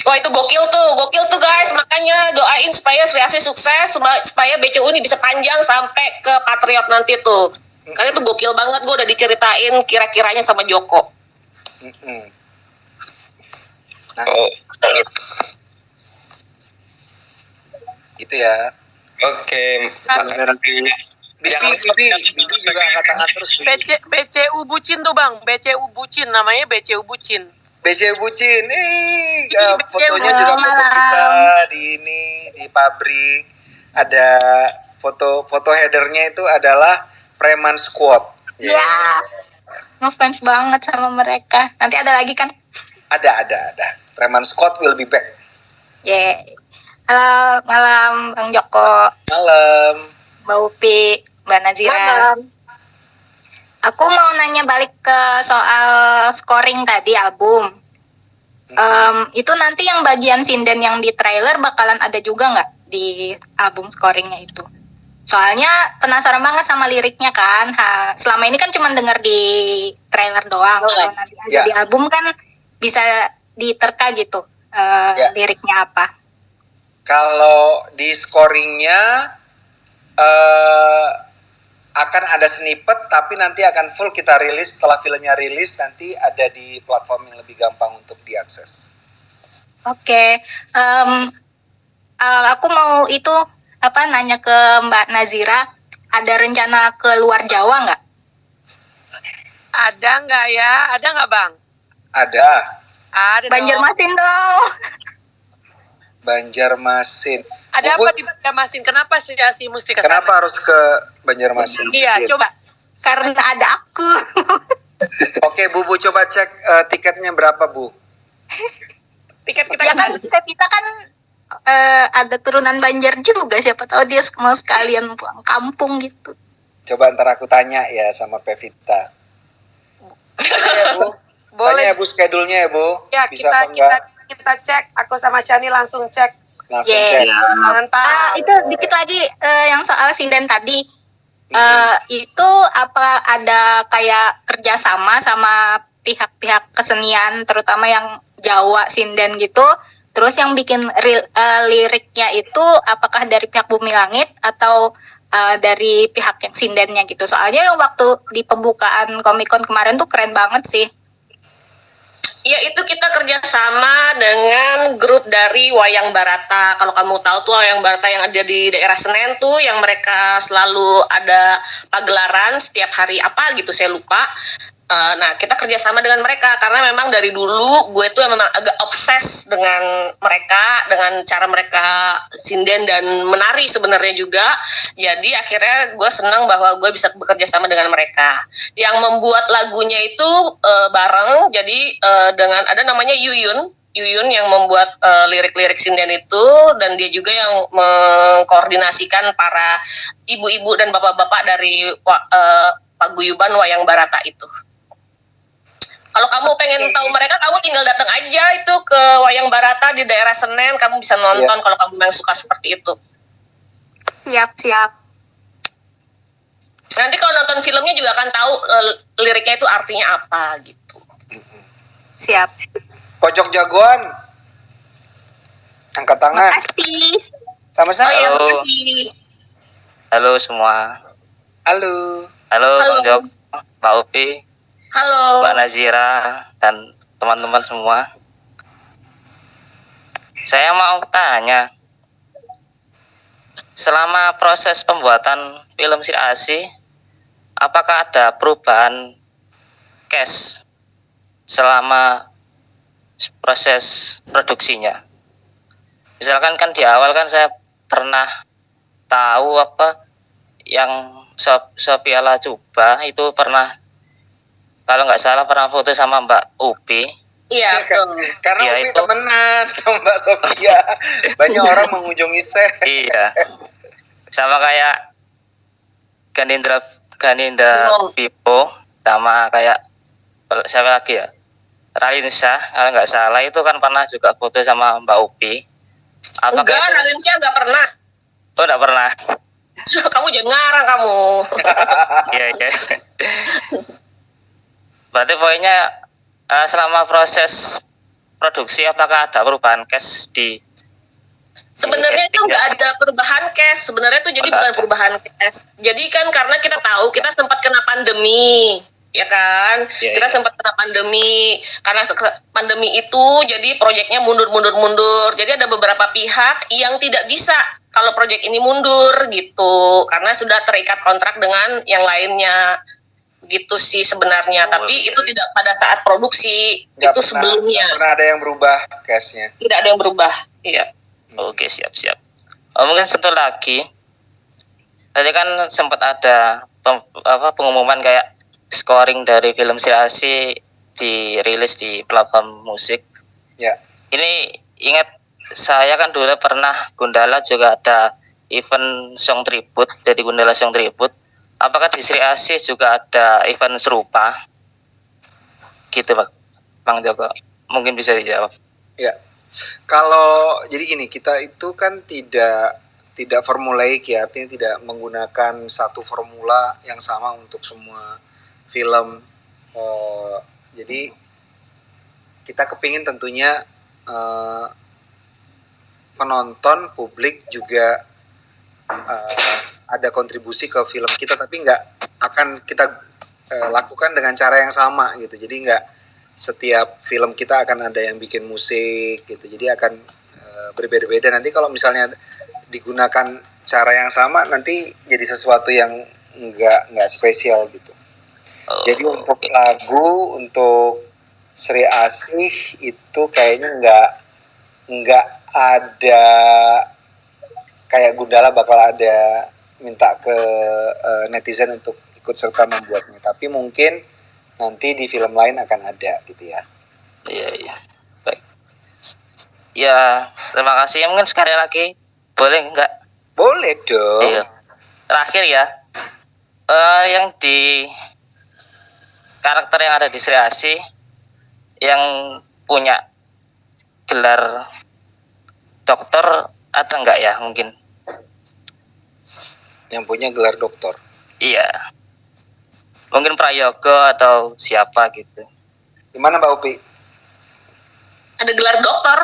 Wah itu gokil tuh guys. Makanya doain supaya Sri Asih sukses, supaya BCU ini bisa panjang sampai ke Patriot nanti tuh. Karena itu gokil banget, gue udah diceritain kira-kiranya sama Joko. Nah, gitu ya. Oke, Bibi juga angkat tangan terus. BCU bucin tuh Bang, BCU bucin, namanya BCU bucin. BC Bucin, BCU fotonya juga foto kita di pabrik. Ada foto headernya itu adalah Preman Squad. Ya, ngefans banget sama mereka. Nanti ada lagi kan? Ada. Preman Squad will be back. Halo, malam Bang Joko. Malam. Mbak Upi, Mbak Nazira. Malam. Aku mau nanya balik ke soal scoring tadi album. Itu nanti yang bagian sinden yang di trailer bakalan ada juga nggak di album scoringnya itu? Soalnya penasaran banget sama liriknya kan. Selama ini kan cuma denger di trailer doang. Kalau nanti ada di album kan bisa diterka gitu liriknya apa. Kalau di scoringnya akan ada snippet, tapi nanti akan full kita rilis setelah filmnya rilis, nanti ada di platform yang lebih gampang untuk diakses. Oke. Aku mau nanya ke Mbak Nazira, ada rencana ke luar Jawa nggak? Ada nggak ya? Ada nggak Bang? Ada. Ada Banjarmasin dong. Banjarmasin. Ada apa di Banjarmasin? Kenapa sih Asih mesti ke sana? Kenapa harus ke Banjarmasin? Iya, coba. Karena ada aku. Oke, Bu coba cek tiketnya berapa, Bu? Tiket kita ya kan kita kan ada turunan Banjar juga, siapa tahu dia mau sekalian pulang kampung gitu. Coba ntar aku tanya ya sama Pevita. Tanya ya Bu. Boleh. Tanya ya Bu schedule-nya ya Bu. Ya, Bisa apa kita cek. Aku sama Shani langsung cek. Langsung Yeah. cek. Mantap. Itu dikit lagi yang soal sinden tadi. Itu apa ada kayak kerjasama sama pihak-pihak kesenian, terutama yang Jawa sinden gitu. Terus yang bikin liriknya itu apakah dari pihak Bumi Langit atau dari pihak yang sindennya gitu? Soalnya yang waktu di pembukaan Comic-Con kemarin tuh keren banget sih. Ya, itu kita kerjasama dengan grup dari Wayang Barata. Kalau kamu tahu tuh Wayang Barata yang ada di daerah Senen tuh, yang mereka selalu ada pagelaran setiap hari apa gitu, saya lupa. Nah, kita kerjasama dengan mereka karena memang dari dulu gue tuh memang agak obses dengan mereka, dengan cara mereka sinden dan menari sebenarnya juga. Jadi akhirnya gue senang bahwa gue bisa bekerja sama dengan mereka. Yang membuat lagunya itu bareng, jadi dengan ada namanya Yuyun yang membuat lirik-lirik sinden itu, dan dia juga yang mengkoordinasikan para ibu-ibu dan bapak-bapak dari paguyuban Wayang Barata itu. Kalau kamu pengen tahu mereka, kamu tinggal datang aja itu ke Wayang Barata di daerah Senen, kamu bisa nonton kalau kamu memang suka seperti itu. Siap. Nanti kalau nonton filmnya juga akan tahu liriknya itu artinya apa gitu. Siap. Pojok jagoan. Angkat tangan. Makasih. Sama-sama. Halo. Halo semua. Halo. Halo Bang Jok, Mbak Upi, Halo. Mbak Nazira, dan teman-teman semua. Saya mau tanya, selama proses pembuatan film Sri Asih, apakah ada perubahan cast selama proses produksinya? Misalkan kan di awal kan saya pernah tahu apa yang Sophia Lajuba itu pernah, kalau nggak salah pernah foto sama Mbak Upi. Iya, betul. Karena Ya, Upi itu. temenan sama Mbak Sofia. Banyak orang mengunjungi saya. Iya. Sama kayak Ganindra Vipo, sama kayak siapa lagi ya? Ralinsyah, kalau nggak salah itu kan pernah juga foto sama Mbak Upi. Enggak, Ralinsyah nggak pernah. Oh, nggak pernah. Kamu jangan ngarang kamu. Iya. Berarti poinnya selama proses produksi apakah ada perubahan cast di? Sebenarnya itu nggak ada perubahan cast. Sebenarnya itu jadi bukan perubahan cast. Jadi kan karena kita tahu kita sempat kena pandemi, ya kan? Iya, Kita iya. sempat kena pandemi. Karena pandemi itu jadi proyeknya mundur. Jadi ada beberapa pihak yang tidak bisa kalau proyek ini mundur gitu, karena sudah terikat kontrak dengan yang lainnya. Gitu sih sebenarnya. Tapi itu tidak pada saat produksi, Nggak itu pernah- sebelumnya. nggak pernah ada yang berubah cast-nya. Tidak ada yang berubah. Iya. Oke, siap. Mungkin satu lagi. Tadi kan sempat ada pengumuman kayak scoring dari film Sri Asih dirilis di platform musik. Ya. Ini ingat saya kan dulu pernah Gundala juga ada event song tribute, jadi Gundala song tribute. Apakah di Sri Asih juga ada event serupa? Gitu, Bang Joko. Mungkin bisa dijawab. Ya. Kalau jadi gini, kita itu kan tidak formulaik ya, artinya tidak menggunakan satu formula yang sama untuk semua film. Jadi kita kepingin tentunya penonton publik juga ada kontribusi ke film kita, tapi nggak akan kita lakukan dengan cara yang sama gitu. Jadi nggak setiap film kita akan ada yang bikin musik gitu, jadi akan berbeda-beda. Nanti kalau misalnya digunakan cara yang sama, nanti jadi sesuatu yang nggak spesial gitu. Jadi untuk lagu, untuk Sri Asih itu kayaknya nggak ada kayak Gundala bakal ada minta ke netizen untuk ikut serta membuatnya, tapi mungkin nanti di film lain akan ada gitu ya. Iya. Baik. Ya, terima kasih. Mungkin sekali lagi boleh nggak? Boleh dong. Iya. Terakhir ya, yang di karakter yang ada di Sri Asih yang punya gelar dokter ada nggak ya mungkin? Yang punya gelar doktor. Iya. Mungkin Prayogo atau siapa gitu. Gimana Mbak Upi? Ada gelar dokter.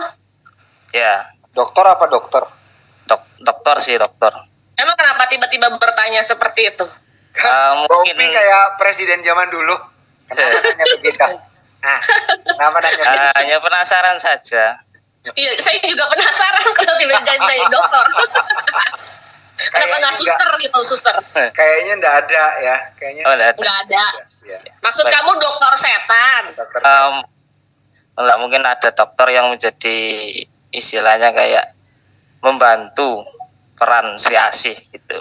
Ya. Dokter apa dokter? Dokter sih dokter. Emang kenapa tiba-tiba bertanya seperti itu? Mbak Mungkin Upi kayak presiden zaman dulu. Kenapa nanya begitu? Nah, kenapa nanya begitu? hanya penasaran saja. Iya, saya juga penasaran kalau tiba-tiba jadi dokter. Kenapa nggak suster gitu, suster? Kayaknya nggak ada ya. Kayaknya Nggak ada. Ya. Maksud Baik. kamu dokter setan? Dokter. Enggak, mungkin ada dokter yang menjadi istilahnya kayak membantu peran Sri Asih gitu.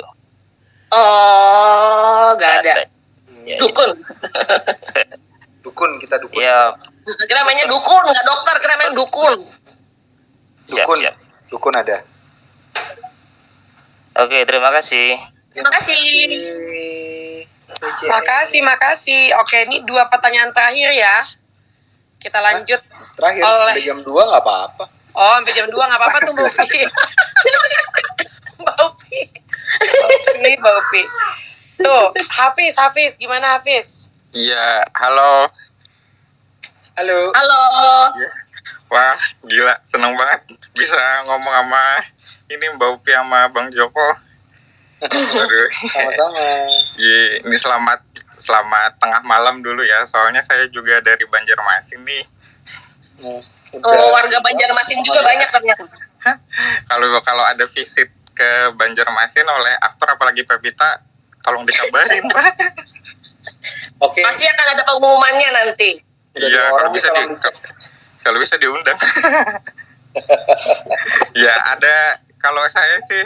Oh, nggak ada. Ya, Dukun. Dukun, kita dukun. ya, Kira namanya dukun, nggak dokter, kira namanya dukun. siap, Dukun. siap. Dukun ada. Oke, terima kasih. Terima kasih. Makasih. Oke, ini 2 pertanyaan terakhir ya. Kita lanjut. Terakhir, Oleh- sampai jam 2 nggak apa-apa. Oh, sampai jam 2 nggak apa-apa tuh Mbak Upi. Mbak Upi. Tuh, Hafiz, gimana Hafiz? Iya, halo. Halo. Halo. Wah, gila, seneng banget bisa ngomong sama ini Mbak Upi sama Bang Joko. Aduh. Sama-sama. Iya, ini selamat tengah malam dulu ya. Soalnya saya juga dari Banjarmasin nih. Oh, warga Banjarmasin juga banyak ternyata. Kalau ada visit ke Banjarmasin oleh aktor apalagi Pevita, tolong dikabarin, Pak. Oke. Pasti akan ada pengumumannya nanti. Iya, kalau bisa diundang. Ya, ada kalau saya sih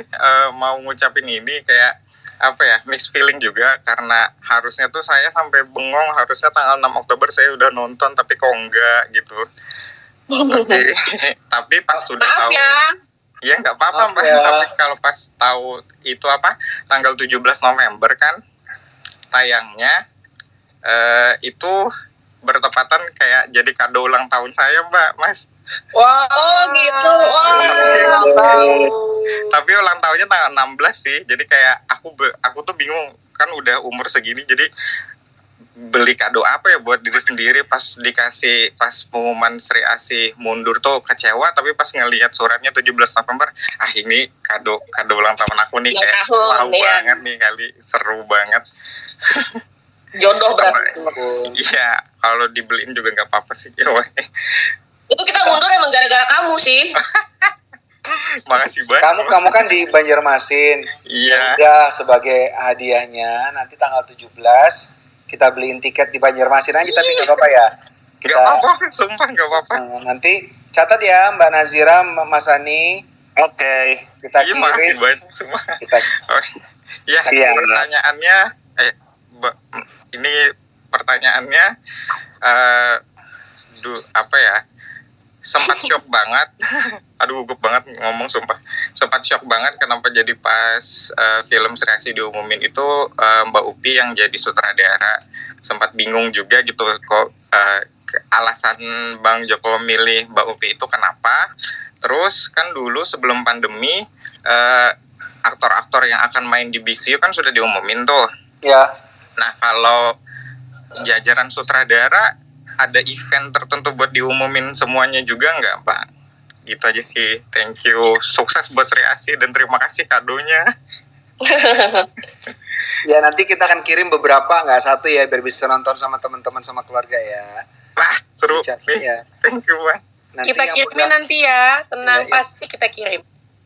mau ngucapin ini kayak apa ya, mixed feeling juga karena harusnya tuh saya sampai bengong, harusnya tanggal 6 Oktober saya udah nonton tapi kok enggak gitu. Tapi pas sudah Maaf tahu ya nggak apa-apa Maaf Mbak. ya. Tapi kalau pas tahu itu apa tanggal 17 November kan tayangnya itu bertepatan kayak jadi kado ulang tahun saya Mbak, Mas. Wah. Oh gitu. Tapi ulang tahunnya tanggal 16 sih. Jadi kayak aku tuh bingung kan udah umur segini jadi beli kado apa ya buat diri sendiri. Pas pengumuman Sri Asih mundur tuh kecewa, tapi pas ngelihat suratnya 17 November, ini kado ulang tahun aku nih, kayak wow banget nih kali, seru banget. Jodoh berarti. Iya, kalau dibeliin juga nggak apa-apa sih. Itu kita mundur emang gara-gara kamu sih. Makasih banget. Kamu kan di Banjarmasin. Iya. Udah sebagai hadiahnya nanti tanggal 17 kita beliin tiket di Banjarmasin aja, tapi nggak apa-apa ya. Nggak apa-apa, sumpah nggak apa-apa. Nanti catat ya Mbak Nazira, Mas Ani. Oke. Kita Iya, kirim. makasih banyak semua. Ya, Siap. pertanyaannya ini pertanyaannya apa ya? Sempat shock banget. Aduh, gugup banget ngomong sumpah. Sempat shock banget kenapa jadi pas film Sri Asih diumumin itu Mbak Upi yang jadi sutradara. Sempat bingung juga gitu kok alasan Bang Joko milih Mbak Upi itu kenapa. Terus kan dulu sebelum pandemi aktor-aktor yang akan main di BCU kan sudah diumumin tuh. Ya. Nah, kalau jajaran sutradara ada event tertentu buat diumumin semuanya juga nggak, Pak? Gitu aja sih. Thank you. Sukses buat Sri Asih dan terima kasih kadonya. Ya, nanti kita akan kirim beberapa, nggak satu ya, biar bisa nonton sama teman-teman sama keluarga ya. Wah, seru. Nih, Ya. thank you, Pak. Nanti Kita yang kirimin pegang- nanti ya, tenang Iya, iya. pasti kita kirim.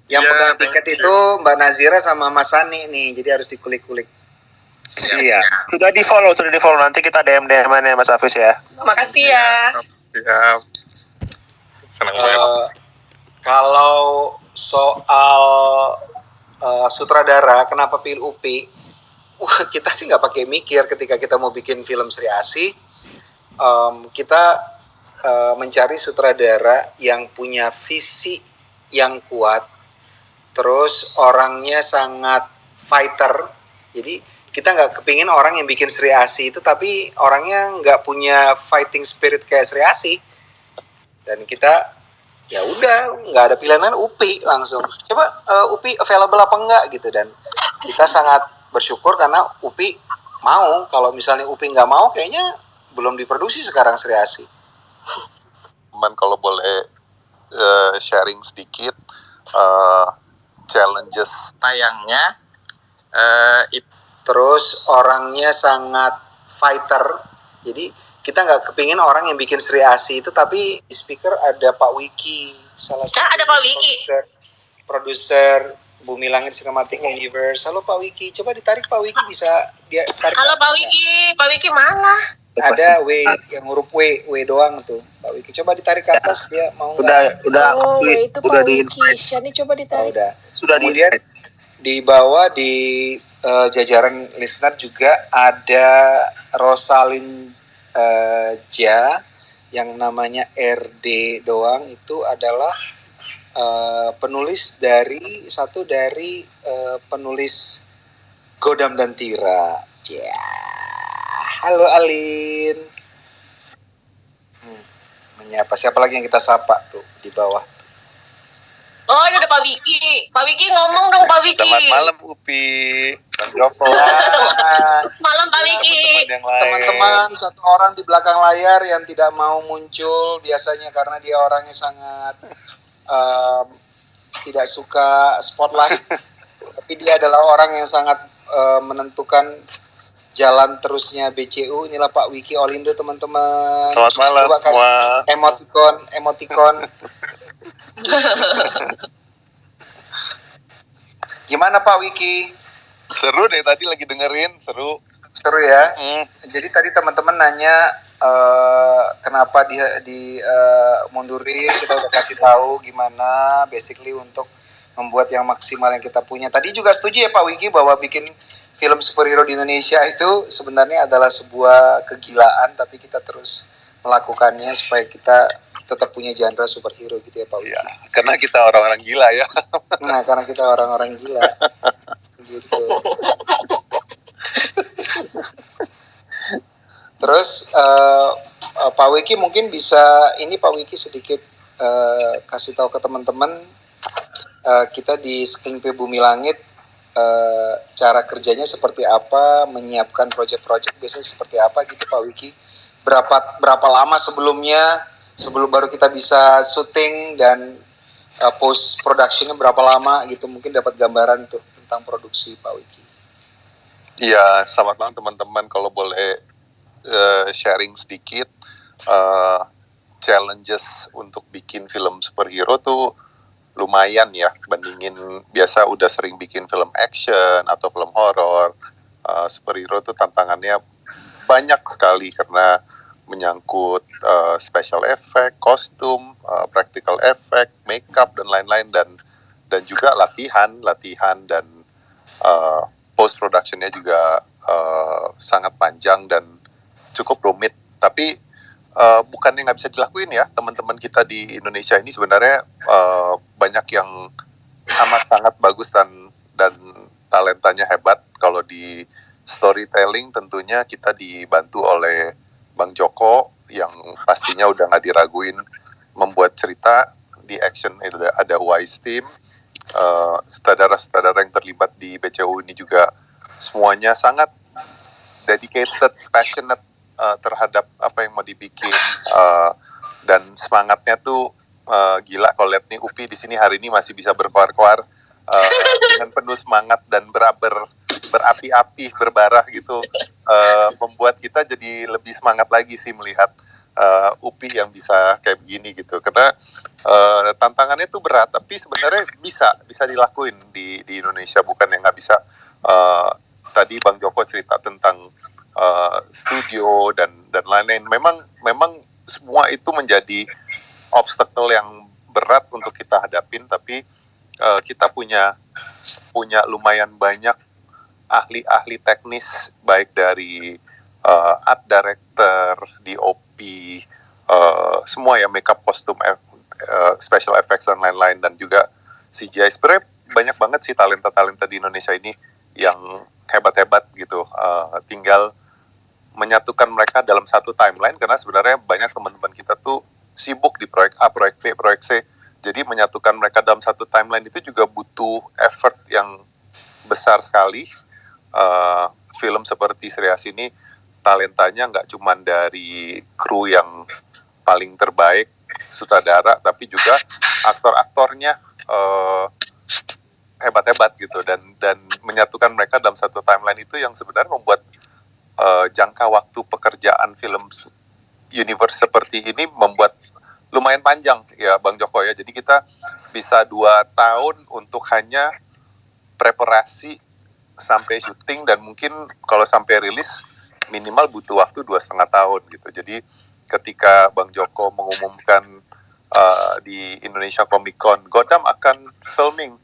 Yang Ya, pegang thank tiket you. itu Mbak Nazira sama Mas Sani nih, jadi harus dikulik-kulik. Iya. Sudah di follow. Nanti kita DM-an ya Mas Hafiz ya. Makasih ya. Ya. Senang banget. Kalau soal sutradara, kenapa pilih Upi? Wah, kita sih nggak pakai mikir ketika kita mau bikin film Sri Asih. Kita mencari sutradara yang punya visi yang kuat, terus orangnya sangat fighter. Jadi kita nggak kepingin orang yang bikin Sri Asih itu tapi orangnya nggak punya fighting spirit kayak Sri Asih. Dan kita ya udah nggak ada pilihan lain, UPI langsung. Coba UPI available apa enggak gitu, dan kita sangat bersyukur karena UPI mau. Kalau misalnya UPI nggak mau, kayaknya belum diproduksi sekarang Sri Asih. Cuman kalau boleh sharing sedikit challenges Tayangnya terus orangnya sangat fighter. Jadi kita nggak kepingin orang yang bikin Sri Asih itu tapi di speaker ada Pak Wiki, salah satu ada Pak Wiki. produser Bumi Langit Cinematic Universe. Halo Pak Wiki, coba ditarik Pak Wiki, bisa dia tarik. Halo Pak Wiki, Pak Wiki mana? Ada W yang huruf W doang tuh Pak Wiki, coba ditarik ke atas, dia mau nggak? Udah itu Pak Wiki. Shani coba ditarik. Udah. Sudah Kemudian di bawah di jajaran listener juga ada Rosalin yang namanya RD doang, itu adalah penulis dari penulis Godam dan Tira. Halo Alin. Menyapa siapa lagi yang kita sapa tuh di bawah? Oh, ini ada Pak Wiki. Pak Wiki ngomong dong Pak Wiki. Selamat malam Upi, Bang Joko. Malam Pak Wiki. Teman-teman, satu orang di belakang layar yang tidak mau muncul biasanya karena dia orangnya sangat tidak suka spotlight. Tapi dia adalah orang yang sangat menentukan jalan terusnya BCU. Inilah Pak Wiki Olindo, teman-teman. Selamat malam Coba semua. Emoticon. Gimana Pak Wiki? Seru deh, tadi lagi dengerin, seru ya. Jadi tadi teman-teman nanya kenapa mundurin, kita udah kasih tahu gimana basically untuk membuat yang maksimal yang kita punya. Tadi juga setuju ya Pak Wiki bahwa bikin film superhero di Indonesia itu sebenarnya adalah sebuah kegilaan, tapi kita terus melakukannya supaya kita tetap punya genre superhero gitu ya Pak Wiki. ya, karena kita orang-orang gila ya. Nah, karena kita orang-orang gila. Gitu. Terus Pak Wiki mungkin bisa Pak Wiki sedikit kasih tahu ke teman-teman kita di Screenplay Bumi Langit cara kerjanya seperti apa, menyiapkan project-project biasanya seperti apa gitu Pak Wiki. Berapa lama sebelum baru kita bisa syuting, dan post productionnya berapa lama gitu, mungkin dapat gambaran tuh tentang produksi Pak Wiki. Iya, selamat malam teman-teman. Kalau boleh sharing sedikit challenges untuk bikin film superhero tuh lumayan ya, bandingin biasa udah sering bikin film action atau film horor. Superhero tuh tantangannya banyak sekali karena menyangkut special effect, kostum, practical effect, makeup dan lain-lain, dan juga latihan dan post productionnya juga sangat panjang dan cukup rumit. Tapi bukannya nggak bisa dilakuin ya, teman-teman kita di Indonesia ini sebenarnya banyak yang amat sangat bagus dan talentanya hebat. Kalau di storytelling tentunya kita dibantu oleh Bang Joko yang pastinya udah nggak diraguin membuat cerita. Di action ada Wise Team, sutradara-sutradara yang terlibat di BCU ini juga semuanya sangat dedicated, passionate terhadap apa yang mau dibikin, dan semangatnya tuh gila. Kalau lihat nih Upi di sini hari ini masih bisa berkoar-koar dengan penuh semangat dan berapi-api, berbarah gitu, membuat kita jadi lebih semangat lagi sih melihat Upi yang bisa kayak begini gitu. Karena tantangannya tuh berat, tapi sebenarnya bisa dilakuin di Indonesia, bukan yang nggak bisa. Tadi Bang Joko cerita tentang studio dan lain-lain. Memang semua itu menjadi obstacle yang berat untuk kita hadapin, tapi kita punya lumayan banyak ahli-ahli teknis, baik dari art director, DOP, semua ya, makeup, kostum, special effects dan lain-lain, dan juga CGI. Sebenarnya banyak banget sih talenta-talenta di Indonesia ini yang hebat-hebat gitu. Tinggal menyatukan mereka dalam satu timeline, karena sebenarnya banyak teman-teman kita tuh sibuk di proyek A, proyek B, proyek C. Jadi menyatukan mereka dalam satu timeline itu juga butuh effort yang besar sekali. Film seperti Sri Asih ini talentanya nggak cuma dari kru yang paling terbaik, sutradara, tapi juga aktor-aktornya hebat-hebat gitu, dan menyatukan mereka dalam satu timeline itu yang sebenarnya membuat jangka waktu pekerjaan film universe seperti ini membuat lumayan panjang ya Bang Joko ya. Jadi kita bisa 2 tahun untuk hanya preparasi sampai syuting, dan mungkin kalau sampai rilis minimal butuh waktu 2,5 tahun gitu. Jadi ketika Bang Joko mengumumkan di Indonesia Comic Con, Godam akan filming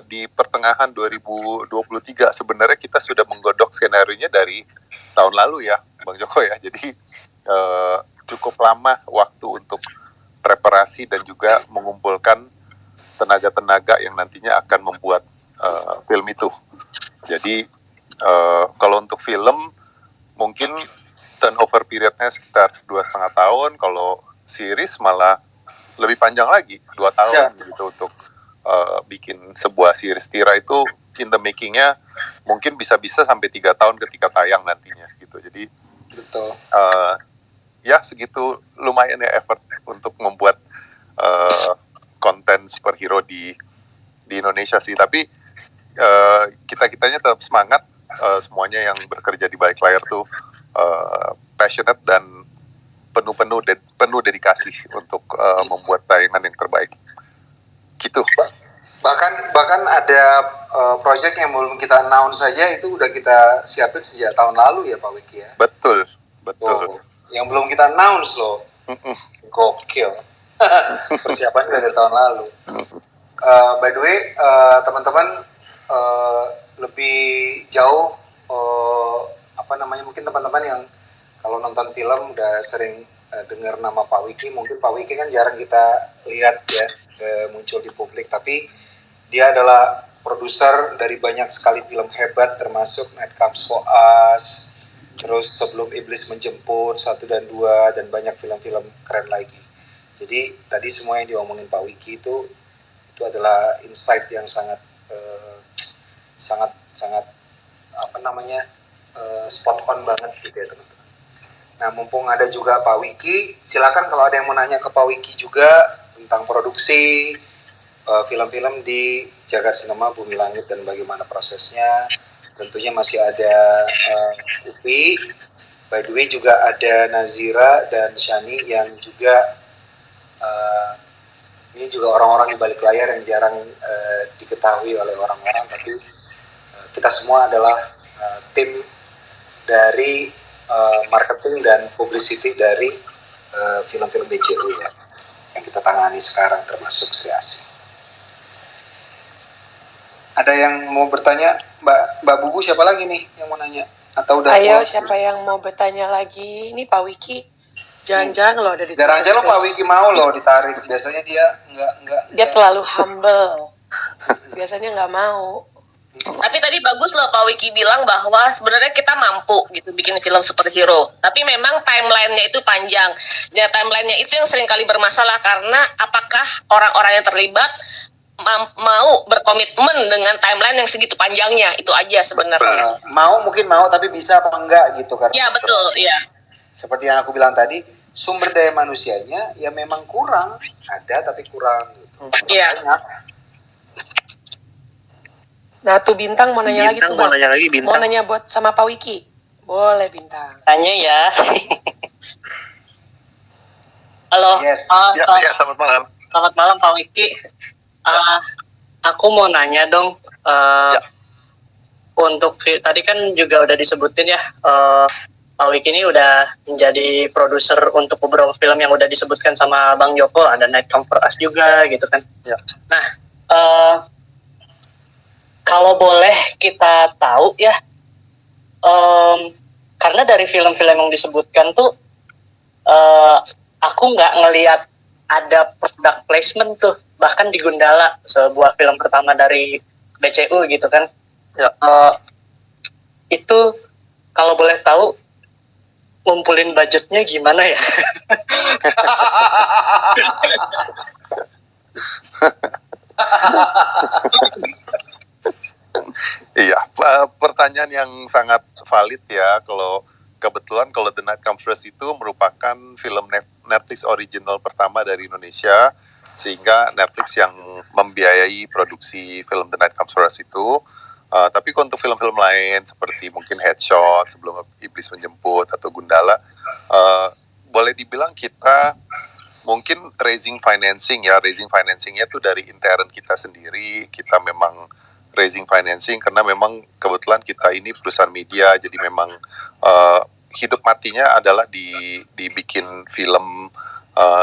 di pertengahan 2023, sebenarnya kita sudah menggodok skenario-nya dari tahun lalu ya Bang Joko ya. Jadi cukup lama waktu untuk preparasi dan juga mengumpulkan tenaga-tenaga yang nantinya akan membuat film itu. Jadi kalau untuk film mungkin turnover periodnya sekitar 2,5 tahun, kalau series malah lebih panjang lagi, 2 tahun gitu untuk bikin sebuah series. Tira itu in the making-nya mungkin bisa-bisa sampai 3 tahun ketika tayang nantinya gitu. Jadi betul. Ya segitu lumayan ya effort untuk membuat konten superhero di Indonesia sih. Tapi kita-kitanya tetap semangat, semuanya yang bekerja di balik layar tuh passionate dan penuh dedikasi untuk membuat tayangan yang terbaik. Gitu. Bahkan ada project yang belum kita announce saja itu udah kita siapin sejak tahun lalu ya Pak Wiki ya. Betul. Yang belum kita announce loh. Gokil. Persiapan dari tahun lalu. By the way, teman-teman lebih jauh mungkin teman-teman yang kalau nonton film udah sering dengar nama Pak Wiki. Mungkin Pak Wiki kan jarang kita lihat ya muncul di publik, tapi dia adalah produser dari banyak sekali film hebat, termasuk Night Comes for Us, terus Sebelum Iblis Menjemput 1 dan 2, dan banyak film-film keren lagi. Jadi tadi semua yang diomongin Pak Wiki itu adalah insight yang sangat spot on banget gitu ya teman-teman. Nah mumpung ada juga Pak Wiki, silakan kalau ada yang mau nanya ke Pak Wiki juga tentang produksi film-film di Jagat Cinema Bumi Langit dan bagaimana prosesnya. Tentunya masih ada Upi, by the way juga ada Nazira dan Shani yang juga ini juga orang-orang di balik layar yang jarang diketahui oleh orang-orang, tapi kita semua adalah tim dari marketing dan publicity dari film-film BCU ya, yang kita tangani sekarang termasuk Sri Asih. Ada yang mau bertanya? Mbak Bubu, siapa lagi nih yang mau nanya? Atau udah? Ayo, siapa yang mau bertanya lagi? Ini Pak Wiki. Jarang-jarang loh ada di. Jarang-jarang Pak Wiki mau loh ditarik. Biasanya dia enggak. Dia terlalu humble. Biasanya nggak mau. Tapi tadi bagus loh Pak Wiki bilang bahwa sebenarnya kita mampu gitu bikin film superhero. Tapi memang timelinenya itu panjang. Ya timelinenya itu yang seringkali bermasalah karena apakah orang-orang yang terlibat mau berkomitmen dengan timeline yang segitu panjangnya, itu aja sebenarnya. Mungkin mau tapi bisa apa enggak gitu kan. Ya betul, ya. Seperti yang aku bilang tadi, sumber daya manusianya ya memang kurang, ada tapi kurang gitu. Iya. Nah tuh Bintang mau nanya lagi tuh Bang. Mau nanya buat sama Pak Wiki. Boleh Bintang. Tanya ya. Halo. Yes. Ya, selamat malam. Selamat malam Pak Wiki. Aku mau nanya dong. Untuk tadi kan juga udah disebutin ya. Pak Wiki ini udah menjadi produser untuk beberapa film yang udah disebutkan sama Bang Joko. Ada Night Comes for Us juga gitu kan. Ya. Nah, kalau boleh kita tahu ya, karena dari film-film yang disebutkan tuh aku nggak ngelihat ada product placement tuh, bahkan di Gundala, sebuah film pertama dari BCU gitu kan. Ya. Itu kalau boleh tahu ngumpulin budgetnya gimana ya? Iya, pertanyaan yang sangat valid ya. Kalau kebetulan kalau The Night Comes First itu merupakan film Netflix original pertama dari Indonesia, sehingga Netflix yang membiayai produksi film The Night Comes First itu. Tapi untuk film-film lain seperti mungkin Headshot, Sebelum Iblis Menjemput, atau Gundala, boleh dibilang kita mungkin raising financingnya tuh dari intern kita sendiri. Kita memang raising financing karena memang kebetulan kita ini perusahaan media, jadi memang hidup matinya adalah dibikin film,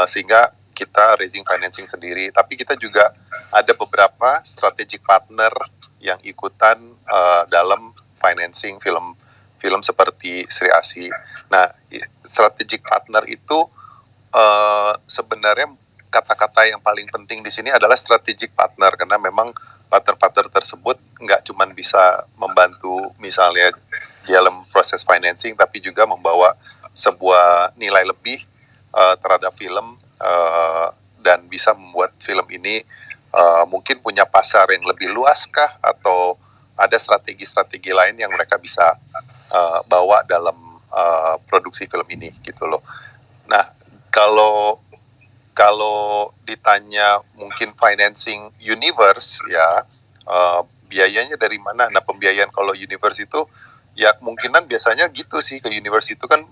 sehingga kita raising financing sendiri. Tapi kita juga ada beberapa strategic partner yang ikutan dalam financing film seperti Sri Asih. Nah, strategic partner itu sebenarnya kata-kata yang paling penting di sini adalah strategic partner, karena memang partner-partner tersebut nggak cuma bisa membantu misalnya dalam proses financing, tapi juga membawa sebuah nilai lebih terhadap film, dan bisa membuat film ini mungkin punya pasar yang lebih luas kah, atau ada strategi-strategi lain yang mereka bisa bawa dalam produksi film ini gitu loh. Nah, kalau ditanya mungkin financing universe ya, biayanya dari mana? Nah, pembiayaan kalau universe itu ya kemungkinan biasanya gitu sih, ke universe itu kan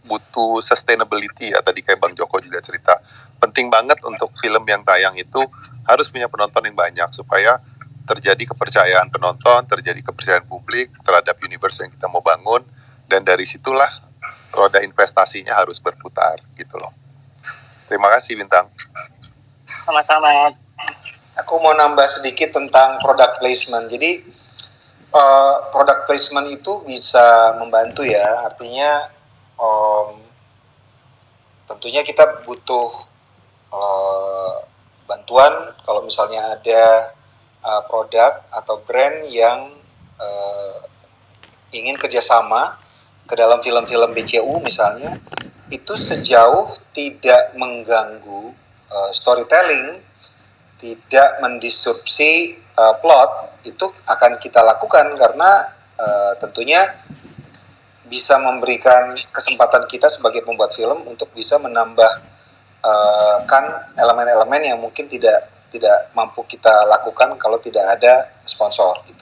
butuh sustainability ya, tadi kayak Bang Joko juga cerita. Penting banget untuk film yang tayang itu harus punya penonton yang banyak supaya terjadi kepercayaan penonton, terjadi kepercayaan publik terhadap universe yang kita mau bangun, dan dari situlah roda investasinya harus berputar gitu loh. Terima kasih Bintang. Sama-sama. Aku mau nambah sedikit tentang product placement. Jadi product placement itu bisa membantu ya, artinya tentunya kita butuh bantuan kalau misalnya ada produk atau brand yang ingin kerjasama ke dalam film-film BCU misalnya, itu sejauh tidak mengganggu storytelling, tidak mendisrupsi plot, itu akan kita lakukan karena tentunya bisa memberikan kesempatan kita sebagai pembuat film untuk bisa menambah kan elemen-elemen yang mungkin tidak mampu kita lakukan kalau tidak ada sponsor gitu.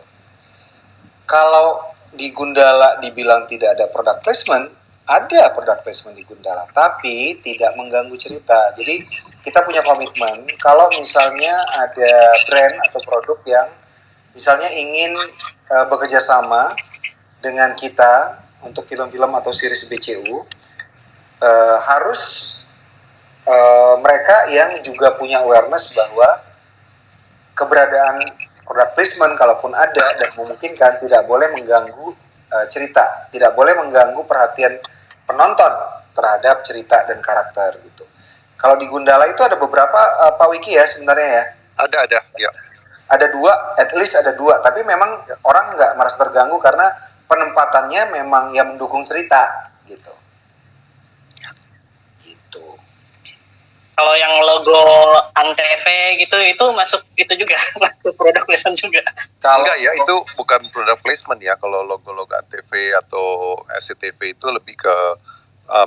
Kalau di Gundala dibilang tidak ada product placement, ada product placement di Gundala, tapi tidak mengganggu cerita. Jadi kita punya komitmen kalau misalnya ada brand atau produk yang misalnya ingin bekerja sama dengan kita untuk film-film atau series BCU, harus mereka yang juga punya awareness bahwa keberadaan product placement kalaupun ada dan memungkinkan tidak boleh mengganggu cerita, tidak boleh mengganggu perhatian penonton terhadap cerita dan karakter gitu. Kalau di Gundala itu ada beberapa Pak Wiki ya sebenarnya ya. Ada ya. Ada dua, at least ada dua, tapi memang orang nggak merasa terganggu karena penempatannya memang yang mendukung cerita gitu. Kalau yang logo Antv gitu itu masuk itu juga masuk product placement juga. Enggak ya, itu bukan product placement ya. Kalau logo-logo Antv atau SCTV itu lebih ke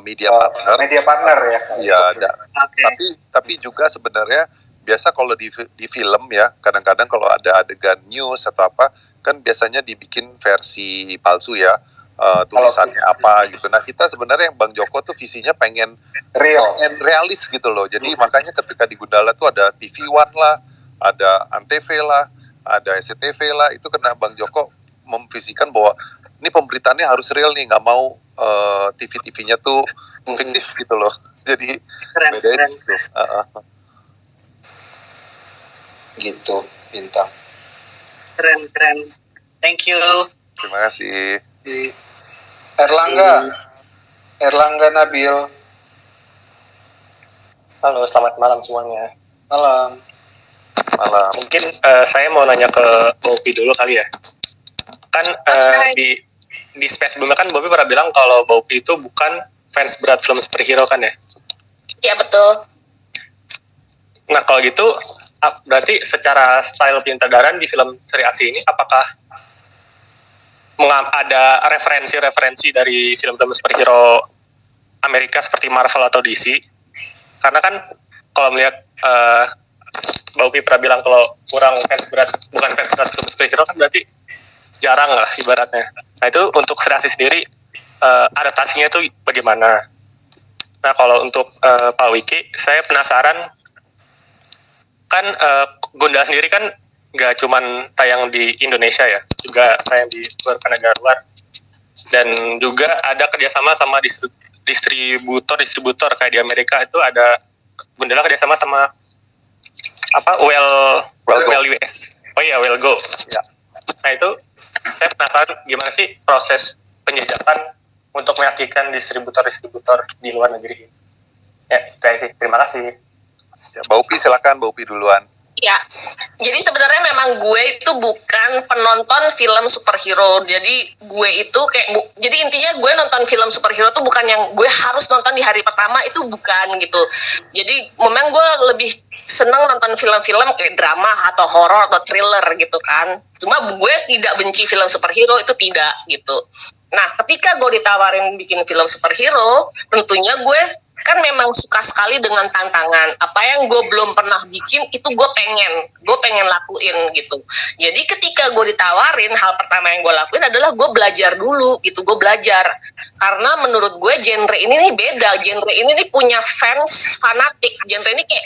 media partner. Media partner ya. Iya, ada. Okay. Tapi juga sebenarnya biasa kalau di film ya, kadang-kadang kalau ada adegan news atau apa, kan biasanya dibikin versi palsu ya. Tulisannya apa gitu. Nah, kita sebenarnya yang Bang Joko tuh visinya pengen realis gitu loh. Jadi makanya ketika di Gundala tuh ada TV One lah, ada Antv lah, ada SCTV lah, itu karena Bang Joko memvisikan bahwa ini pemberitaannya harus real nih, nggak mau TV-TV-nya tuh fiktif gitu loh. Jadi beda gitu. Gitu, Bintang. Keren. Thank you. Terima kasih. Erlangga Nabil. Halo, selamat malam semuanya. Malam. Mungkin saya mau nanya ke Bopi dulu kali ya. Kan di space sebelumnya kan Bopi pernah bilang kalau Bopi itu bukan fans berat film superhero kan ya? Iya betul. Nah kalau gitu berarti secara style penyutradaran di film seri AC ini apakah ada referensi dari film-film superhero Amerika seperti Marvel atau DC? Karena kan kalau melihat Mbak Upi pernah bilang kalau bukan fans berat film superhero kan berarti jarang lah ibaratnya. Nah itu untuk kreasi sendiri adaptasinya itu bagaimana? Nah kalau untuk Pak Wiki, saya penasaran kan Gundala sendiri kan nggak cuman tayang di Indonesia ya, juga tayang di beberapa negara luar, dan juga ada kerjasama sama distributor kayak di Amerika itu ada Gundala kerjasama sama Well US. Oh iya, Well Go. Ya. Nah itu saya penasaran gimana sih proses penjajakan untuk meyakinkan distributor di luar negeri. Ya, terima kasih. Ya, Mbak Upi silakan, Mbak Upi duluan. Ya, jadi sebenarnya memang gue itu bukan penonton film superhero. Jadi gue itu jadi intinya gue nonton film superhero tuh bukan yang gue harus nonton di hari pertama, itu bukan gitu. Jadi memang gue lebih seneng nonton film-film kayak drama atau horor atau thriller gitu kan. Cuma gue tidak benci film superhero, itu tidak gitu. Nah, ketika gue ditawarin bikin film superhero, tentunya gue kan memang suka sekali dengan tantangan. Apa yang gue belum pernah bikin itu gue pengen lakuin gitu. Jadi ketika gue ditawarin, hal pertama yang gue lakuin adalah gue belajar dulu gitu. Gue belajar karena menurut gue genre ini nih beda. Genre ini nih punya fans fanatik. Genre ini kayak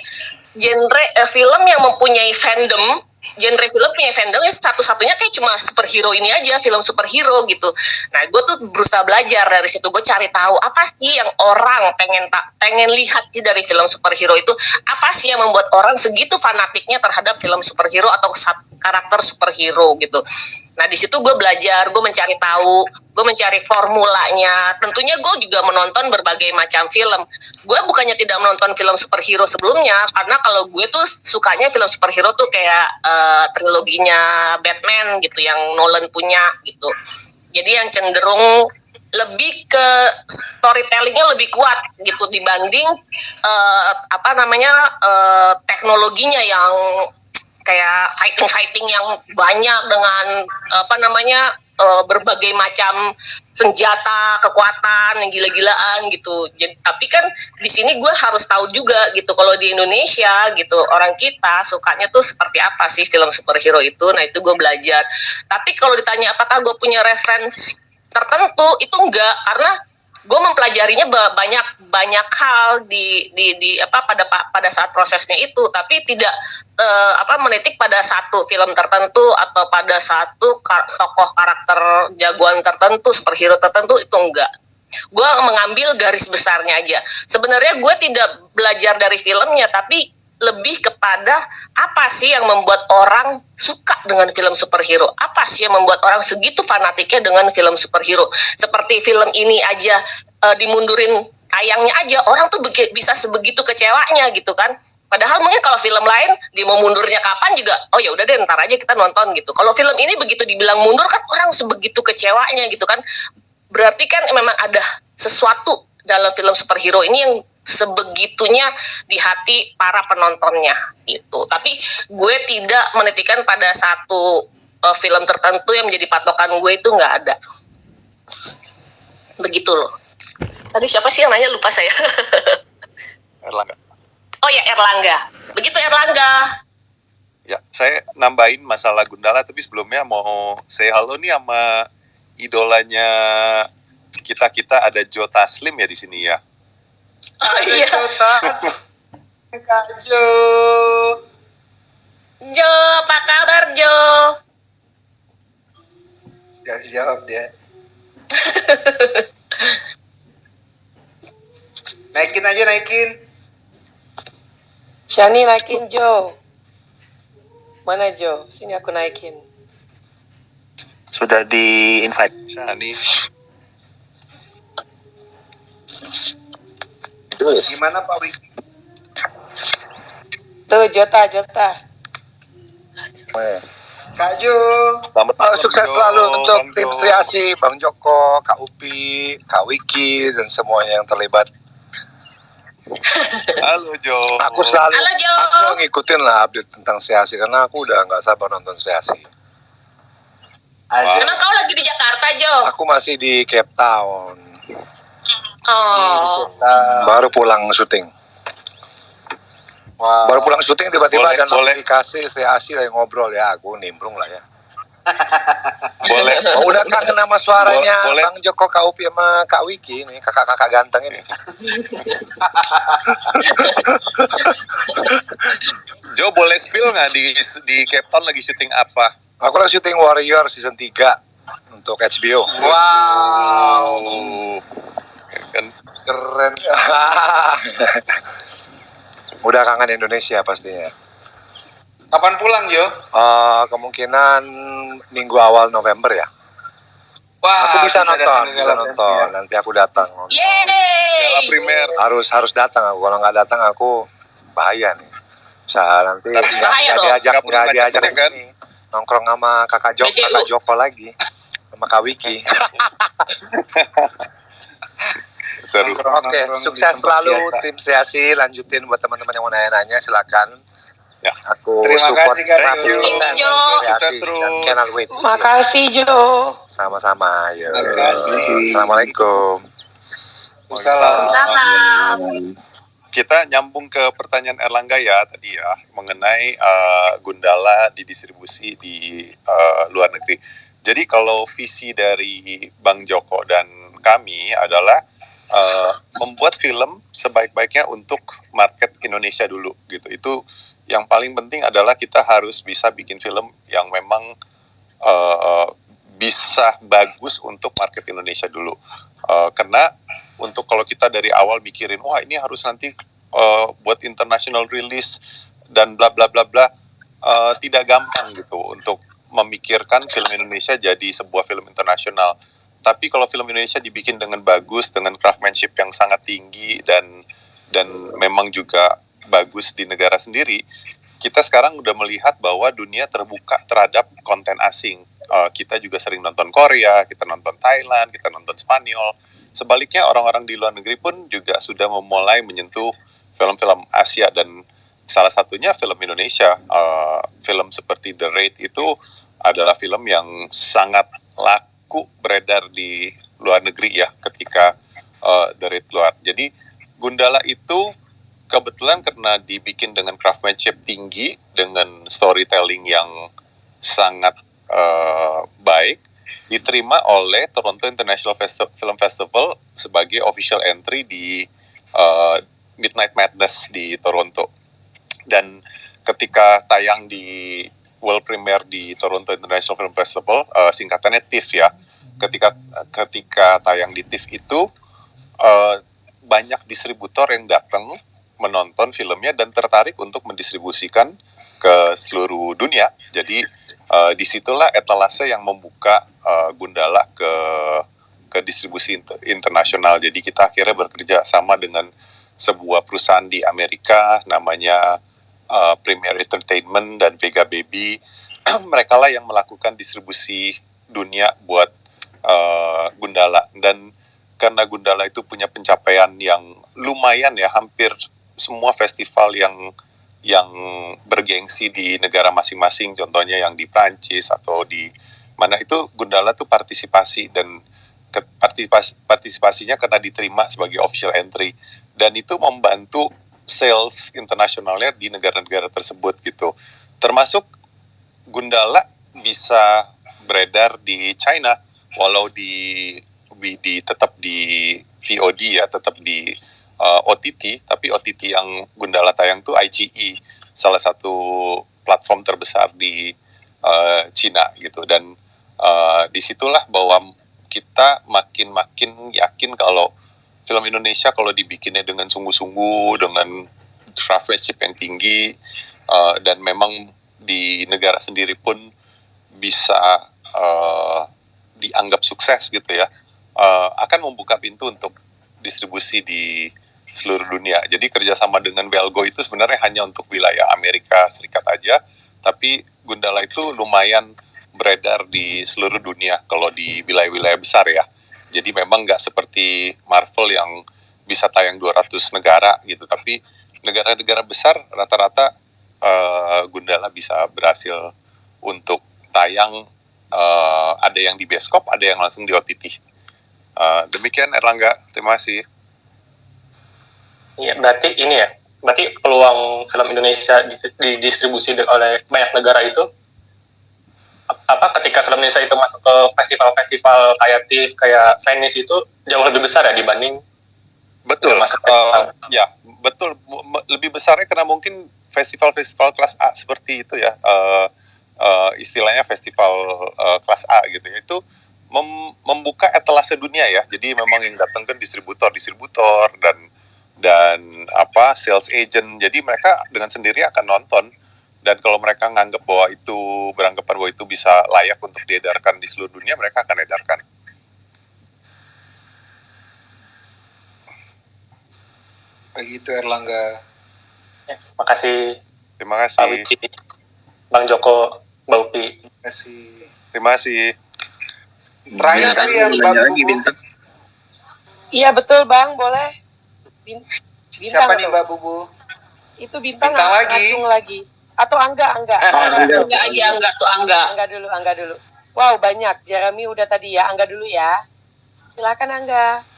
genre film yang mempunyai fandom. Genre film punya fandom ya satu-satunya kayak cuma superhero ini aja, film superhero gitu. Nah, gue tuh berusaha belajar dari situ. Gue cari tahu apa sih yang orang pengen lihat sih dari film superhero itu. Apa sih yang membuat orang segitu fanatiknya terhadap film superhero atau karakter superhero gitu. Nah, di situ gue belajar, gue mencari tahu, gue mencari formulanya. Tentunya gue juga menonton berbagai macam film. Gue bukannya tidak menonton film superhero sebelumnya, karena kalau gue tuh sukanya film superhero tuh kayak triloginya Batman gitu, yang Nolan punya gitu. Jadi yang cenderung lebih ke storytellingnya lebih kuat gitu dibanding teknologinya yang kayak fighting yang banyak dengan berbagai macam senjata, kekuatan yang gila-gilaan gitu. Jadi, tapi kan di sini gue harus tahu juga gitu kalau di Indonesia gitu orang kita sukanya tuh seperti apa sih film superhero itu. Nah itu gue belajar. Tapi kalau ditanya apakah gue punya referensi tertentu, itu enggak, karena gue mempelajarinya banyak hal pada saat prosesnya itu, tapi tidak menitik pada satu film tertentu atau pada satu tokoh karakter jagoan tertentu, superhero tertentu, itu enggak. Gue mengambil garis besarnya aja. Sebenarnya gue tidak belajar dari filmnya, tapi lebih kepada apa sih yang membuat orang suka dengan film superhero, apa sih yang membuat orang segitu fanatiknya dengan film superhero. Seperti film ini aja dimundurin tayangnya aja, orang tuh bisa sebegitu kecewanya gitu kan. Padahal mungkin kalau film lain dia mau mundurnya kapan juga, oh ya udah deh ntar aja kita nonton gitu. Kalau film ini begitu dibilang mundur kan orang sebegitu kecewanya gitu kan. Berarti kan memang ada sesuatu dalam film superhero ini yang sebegitunya di hati para penontonnya gitu. Tapi gue tidak menitikan pada satu film tertentu yang menjadi patokan gue, itu nggak ada. Begitu loh. Tadi siapa sih yang nanya, lupa saya. Erlangga. Oh ya, Erlangga. Begitu Erlangga. Ya, saya nambahin masalah Gundala, tapi sebelumnya mau say halo nih sama idolanya kita ada Joe Taslim ya di sini ya. Oh iya. Kak Jo. Jo, apa kabar Jo? Gak jawab dia. Naikin aja, naikin. Shani naikin Jo. Mana Jo? Sini aku naikin. Sudah di invite. Shani. Gimana Pak Wiki? Tuh, Jota. Kak Ju, sukses selalu untuk tim Sri Asih, Bang Joko, Kak Upi, Kak Wiki, dan semuanya yang terlibat. Halo Jo. Aku selalu ngikutin lah update tentang Sri Asih karena aku udah nggak sabar nonton Sri Asih. Emang kau lagi di Jakarta, Jo? Aku masih di Cape Town. Oh. Baru pulang syuting. Baru pulang syuting tiba-tiba ada notifikasi Sri Asih lagi ngobrol ya, aku nimbrung lah ya. Boleh. Oh, udah kangen sama suaranya Boleh. Bang Joko, Kak Upi sama Kak Wiki nih, kakak-kakak ganteng ini. Jo, boleh spill nggak di Cape Town lagi syuting apa? Aku lagi syuting Warrior season 3 untuk HBO. Wow. Kan Keren. Udah kangen Indonesia pastinya. Kapan pulang, Jo? Kemungkinan minggu awal November ya. Wah, aku bisa datang nonton. Nanti aku datang. Gala primer. Harus datang aku. Kalau nggak datang aku bahaya nih. Bisa nanti nggak diajak kan? nih. Nongkrong sama kakak Joko lagi, sama Kak Wiki. Seru. Oke, sukses selalu tim Sri Asih. Lanjutin buat teman-teman yang mau nanya-nanya, silakan. Ya. Aku Terima support kasih, Kak Sri Jo. Asih dan cannot wait. Makasih, Jo. Sama-sama. Yo. kasih. Assalamualaikum. Salam. Kita nyambung ke pertanyaan Erlangga ya tadi ya mengenai Gundala didistribusi di luar negeri. Jadi kalau visi dari Bang Joko dan kami adalah membuat film sebaik-baiknya untuk market Indonesia dulu gitu. Itu yang paling penting adalah kita harus bisa bikin film yang memang bisa bagus untuk market Indonesia dulu. Karena untuk kalau kita dari awal mikirin wah ini harus nanti buat international release dan bla bla bla bla, tidak gampang gitu untuk memikirkan film Indonesia jadi sebuah film internasional. Tapi kalau film Indonesia dibikin dengan bagus, dengan craftsmanship yang sangat tinggi dan memang juga bagus di negara sendiri, kita sekarang udah melihat bahwa dunia terbuka terhadap konten asing. Kita juga sering nonton Korea, kita nonton Thailand, kita nonton Spanyol. Sebaliknya orang-orang di luar negeri pun juga sudah memulai menyentuh film-film Asia dan salah satunya film Indonesia. Film seperti The Raid itu adalah film yang sangat laku beredar di luar negeri ya ketika The Raid keluar. Jadi Gundala itu kebetulan karena dibikin dengan craftsmanship tinggi, dengan storytelling yang sangat baik, diterima oleh Toronto International Film Festival sebagai official entry di Midnight Madness di Toronto. Dan ketika tayang di world premiere di Toronto International Film Festival, singkatannya TIFF ya, ketika tayang di TIFF itu banyak distributor yang datang menonton filmnya dan tertarik untuk mendistribusikan ke seluruh dunia. Jadi disitulah etalase yang membuka Gundala ke distribusi internasional. Jadi kita akhirnya bekerja sama dengan sebuah perusahaan di Amerika namanya Premier Entertainment dan Vega Baby. Mereka lah yang melakukan distribusi dunia buat Gundala. Dan karena Gundala itu punya pencapaian yang lumayan ya, hampir semua festival yang bergengsi di negara masing-masing, contohnya yang di Prancis atau di mana itu Gundala tuh partisipasi, dan partisipasinya karena diterima sebagai official entry, dan itu membantu sales internasionalnya di negara-negara tersebut gitu. Termasuk Gundala bisa beredar di China walau tetap di VOD ya, tetap di OTT, tapi OTT yang Gundala tayang tuh iQIYI, salah satu platform terbesar di Cina gitu. Dan disitulah bahwa kita makin yakin kalau film Indonesia kalau dibikinnya dengan sungguh-sungguh, dengan craftsmanship yang tinggi, dan memang di negara sendiri pun bisa dianggap sukses gitu ya, akan membuka pintu untuk distribusi di seluruh dunia. Jadi kerjasama dengan Belgo itu sebenarnya hanya untuk wilayah Amerika Serikat aja, tapi Gundala itu lumayan beredar di seluruh dunia kalau di wilayah-wilayah besar ya. Jadi memang nggak seperti Marvel yang bisa tayang 200 negara gitu, tapi negara-negara besar rata-rata Gundala bisa berhasil untuk tayang, ada yang di bioskop, ada yang langsung di OTT. Demikian Erlangga, terima kasih. Iya, berarti ini ya, berarti peluang film Indonesia didistribusi oleh banyak negara itu, apa ketika film Indonesia itu masuk ke festival-festival kreatif kayak Venice itu jauh lebih besar ya dibanding betul masuk ya betul, lebih besarnya karena mungkin festival-festival kelas A seperti itu ya, istilahnya festival kelas A gitu ya, itu membuka etalase dunia ya. Jadi memang yang datang kan distributor dan apa sales agent. Jadi mereka dengan sendiri akan nonton, dan kalau mereka beranggapan bahwa itu bisa layak untuk diedarkan di seluruh dunia, mereka akan edarkan. Begitu Erlangga. Makasih. Terima kasih. Bang Joko, Mbak Upi. Terima kasih. Terakhir kalian Bang Bubu. Iya betul Bang, boleh. Bintang Siapa nih tuh. Mbak Bubu? Itu bintang Bintang lagi. langsung lagi. Atau Angga. Angga dulu. Wow, banyak. Jeremy udah tadi ya. Angga dulu ya. Silakan Angga.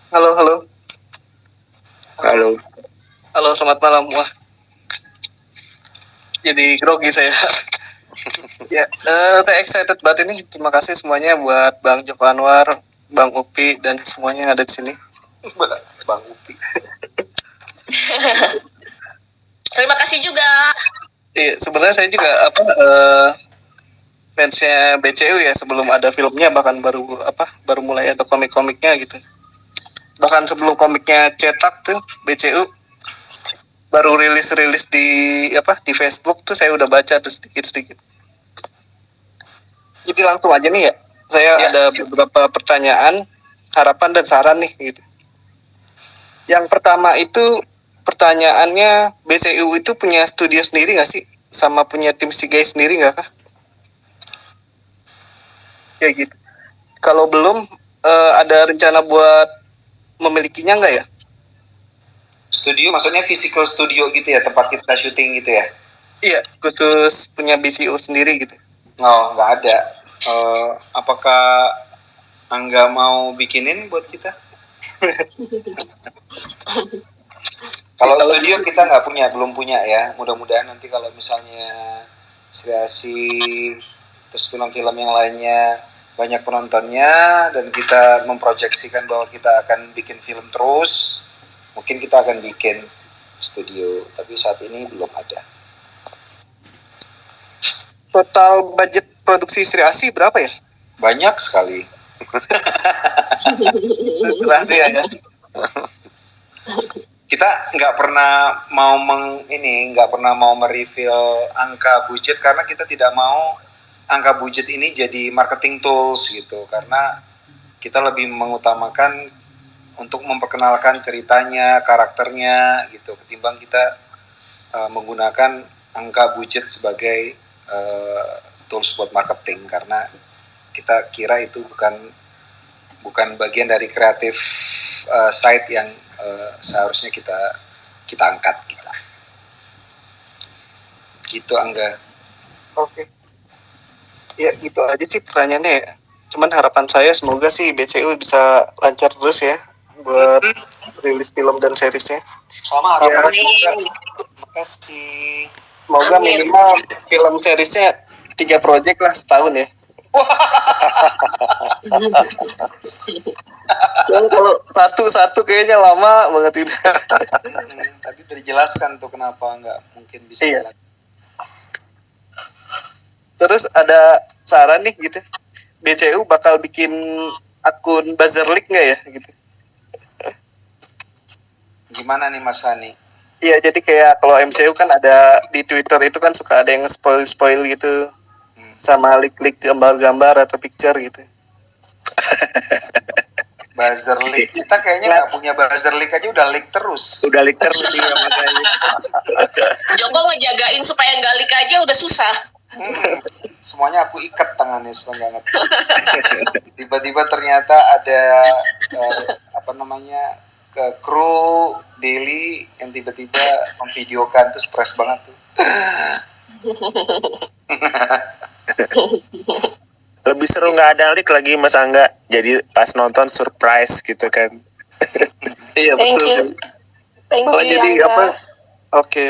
Halo. Halo, selamat malam. Wah, jadi grogi saya. Ya, saya excited banget ini. Terima kasih semuanya buat Bang Joko Anwar, Bang Upi, dan semuanya yang ada di sini. Bang Upi. Terima kasih juga. Iya, sebenarnya saya juga fansnya BCU ya, sebelum ada filmnya, bahkan baru mulai ada komik-komiknya gitu. Bahkan sebelum komiknya cetak tuh BCU baru rilis di Facebook tuh saya udah baca tuh sedikit. Jadi langsung aja nih ya, saya ada beberapa pertanyaan, harapan dan saran nih gitu. Yang pertama itu pertanyaannya, BCU itu punya studio sendiri nggak sih, sama punya tim CGI sendiri nggak kah? Kayak gitu. Kalau belum, ada rencana buat memilikinya nggak ya? Studio maksudnya physical studio gitu ya, tempat kita syuting gitu ya? Iya, khusus punya BCU sendiri gitu. Oh, nggak ada. Apakah Angga mau bikinin buat kita? Kalau studio kita belum punya ya. Mudah-mudahan nanti kalau misalnya Sri terus film-film yang lainnya banyak penontonnya dan kita memproyeksikan bahwa kita akan bikin film terus, mungkin kita akan bikin studio. Tapi saat ini belum ada. Total budget produksi Sri Asi berapa ya? Banyak sekali. Kita nggak pernah mau mereveal angka budget karena kita tidak mau angka budget ini jadi marketing tools gitu, karena kita lebih mengutamakan untuk memperkenalkan ceritanya, karakternya gitu, ketimbang kita menggunakan angka budget sebagai tools buat marketing, karena kita kira itu bukan bagian dari kreatif side yang seharusnya kita angkat kita. Gitu Angga. Oke. Ya gitu aja sih pertanyaannya ya. Cuman harapan saya semoga sih BCU bisa lancar terus ya buat rilis film dan seriesnya. Sama harapan Ya, Terima kasih. semoga minimal film seriesnya 3 project lah setahun ya. Dan kalau satu kayaknya lama banget itu. Tadi udah dijelaskan tuh kenapa nggak mungkin bisa jalan. Terus ada saran nih gitu, BCU bakal bikin akun Buzzer League nggak ya gitu? Gimana nih Mas Hani? Iya, jadi kayak kalau MCU kan ada di Twitter itu kan suka ada yang spoil gitu, sama leak gambar-gambar atau picture gitu. Buzzer leak. Kita kayaknya nggak punya buzzer leak aja udah leak terus. Udah leak terus sih makanya. Joko ngejagain supaya nggak leak aja udah susah. Semuanya aku ikat tangannya supaya nggak ngetik. Tiba-tiba ternyata ada ke kru daily yang tiba-tiba memvideokan tuh stres banget tuh. Lebih seru nggak ada leak lagi Mas Angga. Jadi pas nonton surprise gitu kan. Iya Thank betul. you. Thank Oh, you, jadi Angga. apa? Oke.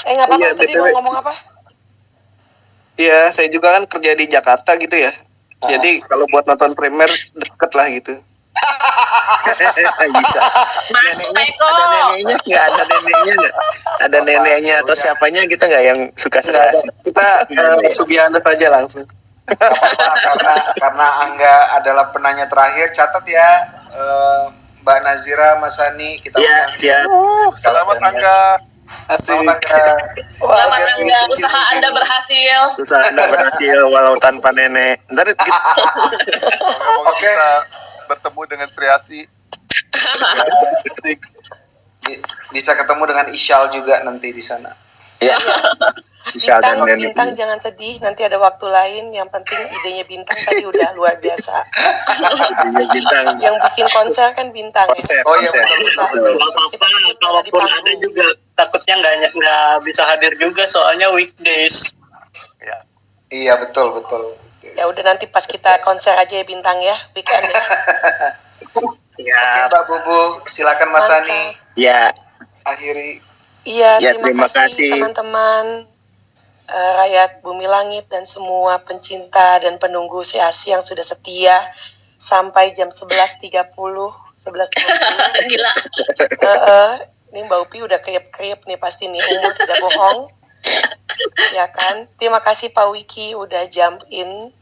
Nggak apa-apa, Iya, tadi BTW. mau ngomong apa? Iya, saya juga kan kerja di Jakarta gitu ya. Jadi kalau buat nonton primer deket lah gitu. Bisa. Masuk Eko. Ada neneknya nggak? Ada neneknya nggak? Ada neneknya atau siapanya kita nggak yang suka Nggak ada. serasi? Kita Sugiana saja langsung. Karena Angga adalah penanya terakhir, catat ya Mbak Nazira, Mas Hani, kita Iya, siap. Selamat Angga. Selamat Angga. Selamat Anda, usaha Anda berhasil. Usaha Anda berhasil walau tanpa nenek. Ntar kita Semoga kita bertemu dengan Sri Asi. Bisa ketemu dengan Isyal juga nanti di sana. ya. Isyal dan Bintang, nenek. Bintang jangan sedih, nanti ada waktu lain. Yang penting idenya Bintang tadi udah luar biasa. Idenya Bintang. Yang bikin konser kan Bintang ya. Oh iya, Nggak apa-apa, kalaupun ada juga takutnya nggak bisa hadir juga soalnya weekdays. Iya betul. Ya udah nanti pas kita konser aja ya Bintang ya, weekend ya. Ya. Oke Mbak Bubu, silakan Mas Mantap. Hani Ya, akhiri. Iya, Ya, terima terima kasih kasih. teman-teman rakyat Bumi Langit dan semua pencinta dan penunggu Sri Asi yang sudah setia sampai jam 11.30, 11.30. Gila. Ini Mbak Upi udah kriep-kriep nih pasti nih, umur tidak bohong. Ya kan? Terima kasih Pak Wiki udah jump in.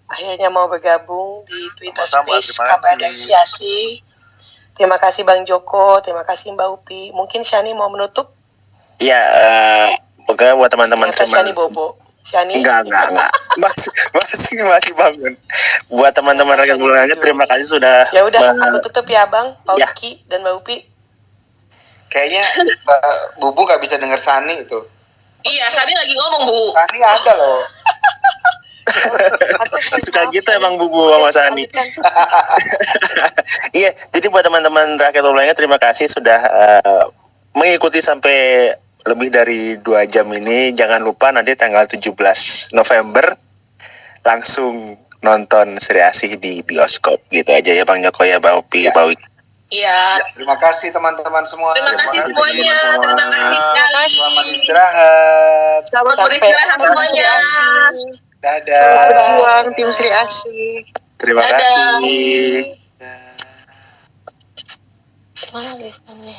Akhirnya mau bergabung di Twitter Sama-sama, Space terima Kabar kasih. dan Siasi. Terima kasih Bang Joko, terima kasih Mbak Upi. Mungkin Shani mau menutup? ya. Pokoknya buat teman-teman Ternyata semua. Shani bobo. Shani? Enggak. Masih bagun. Buat teman-teman rakyat Bumi Langit, terima kasih sudah. Ya udah, aku tutup ya Bang, Pak Ya. Wiki dan Mbak Upi. Kayaknya Mbak Bubu nggak bisa denger Sani itu. Iya, Sani lagi ngomong, Bu. Sani ada loh. Suka gitu emang Bubu sama Mas Ani. Iya, jadi buat teman-teman rakyat Bumi Langit, terima kasih sudah mengikuti sampai lebih dari 2 jam ini. Jangan lupa nanti tanggal 17 November langsung nonton Sri Asih di bioskop. Gitu aja ya Bang Joko ya, Mbak Upi, Mbak Wiki. Iya. Terima kasih teman-teman semua. Terima kasih semuanya. Terima kasih sekali. Selamat istirahat. Selamat beristirahat semuanya. Dadah. Selamat berjuang tim Sri Asi. Terima Dadah. kasih. Mana listannya?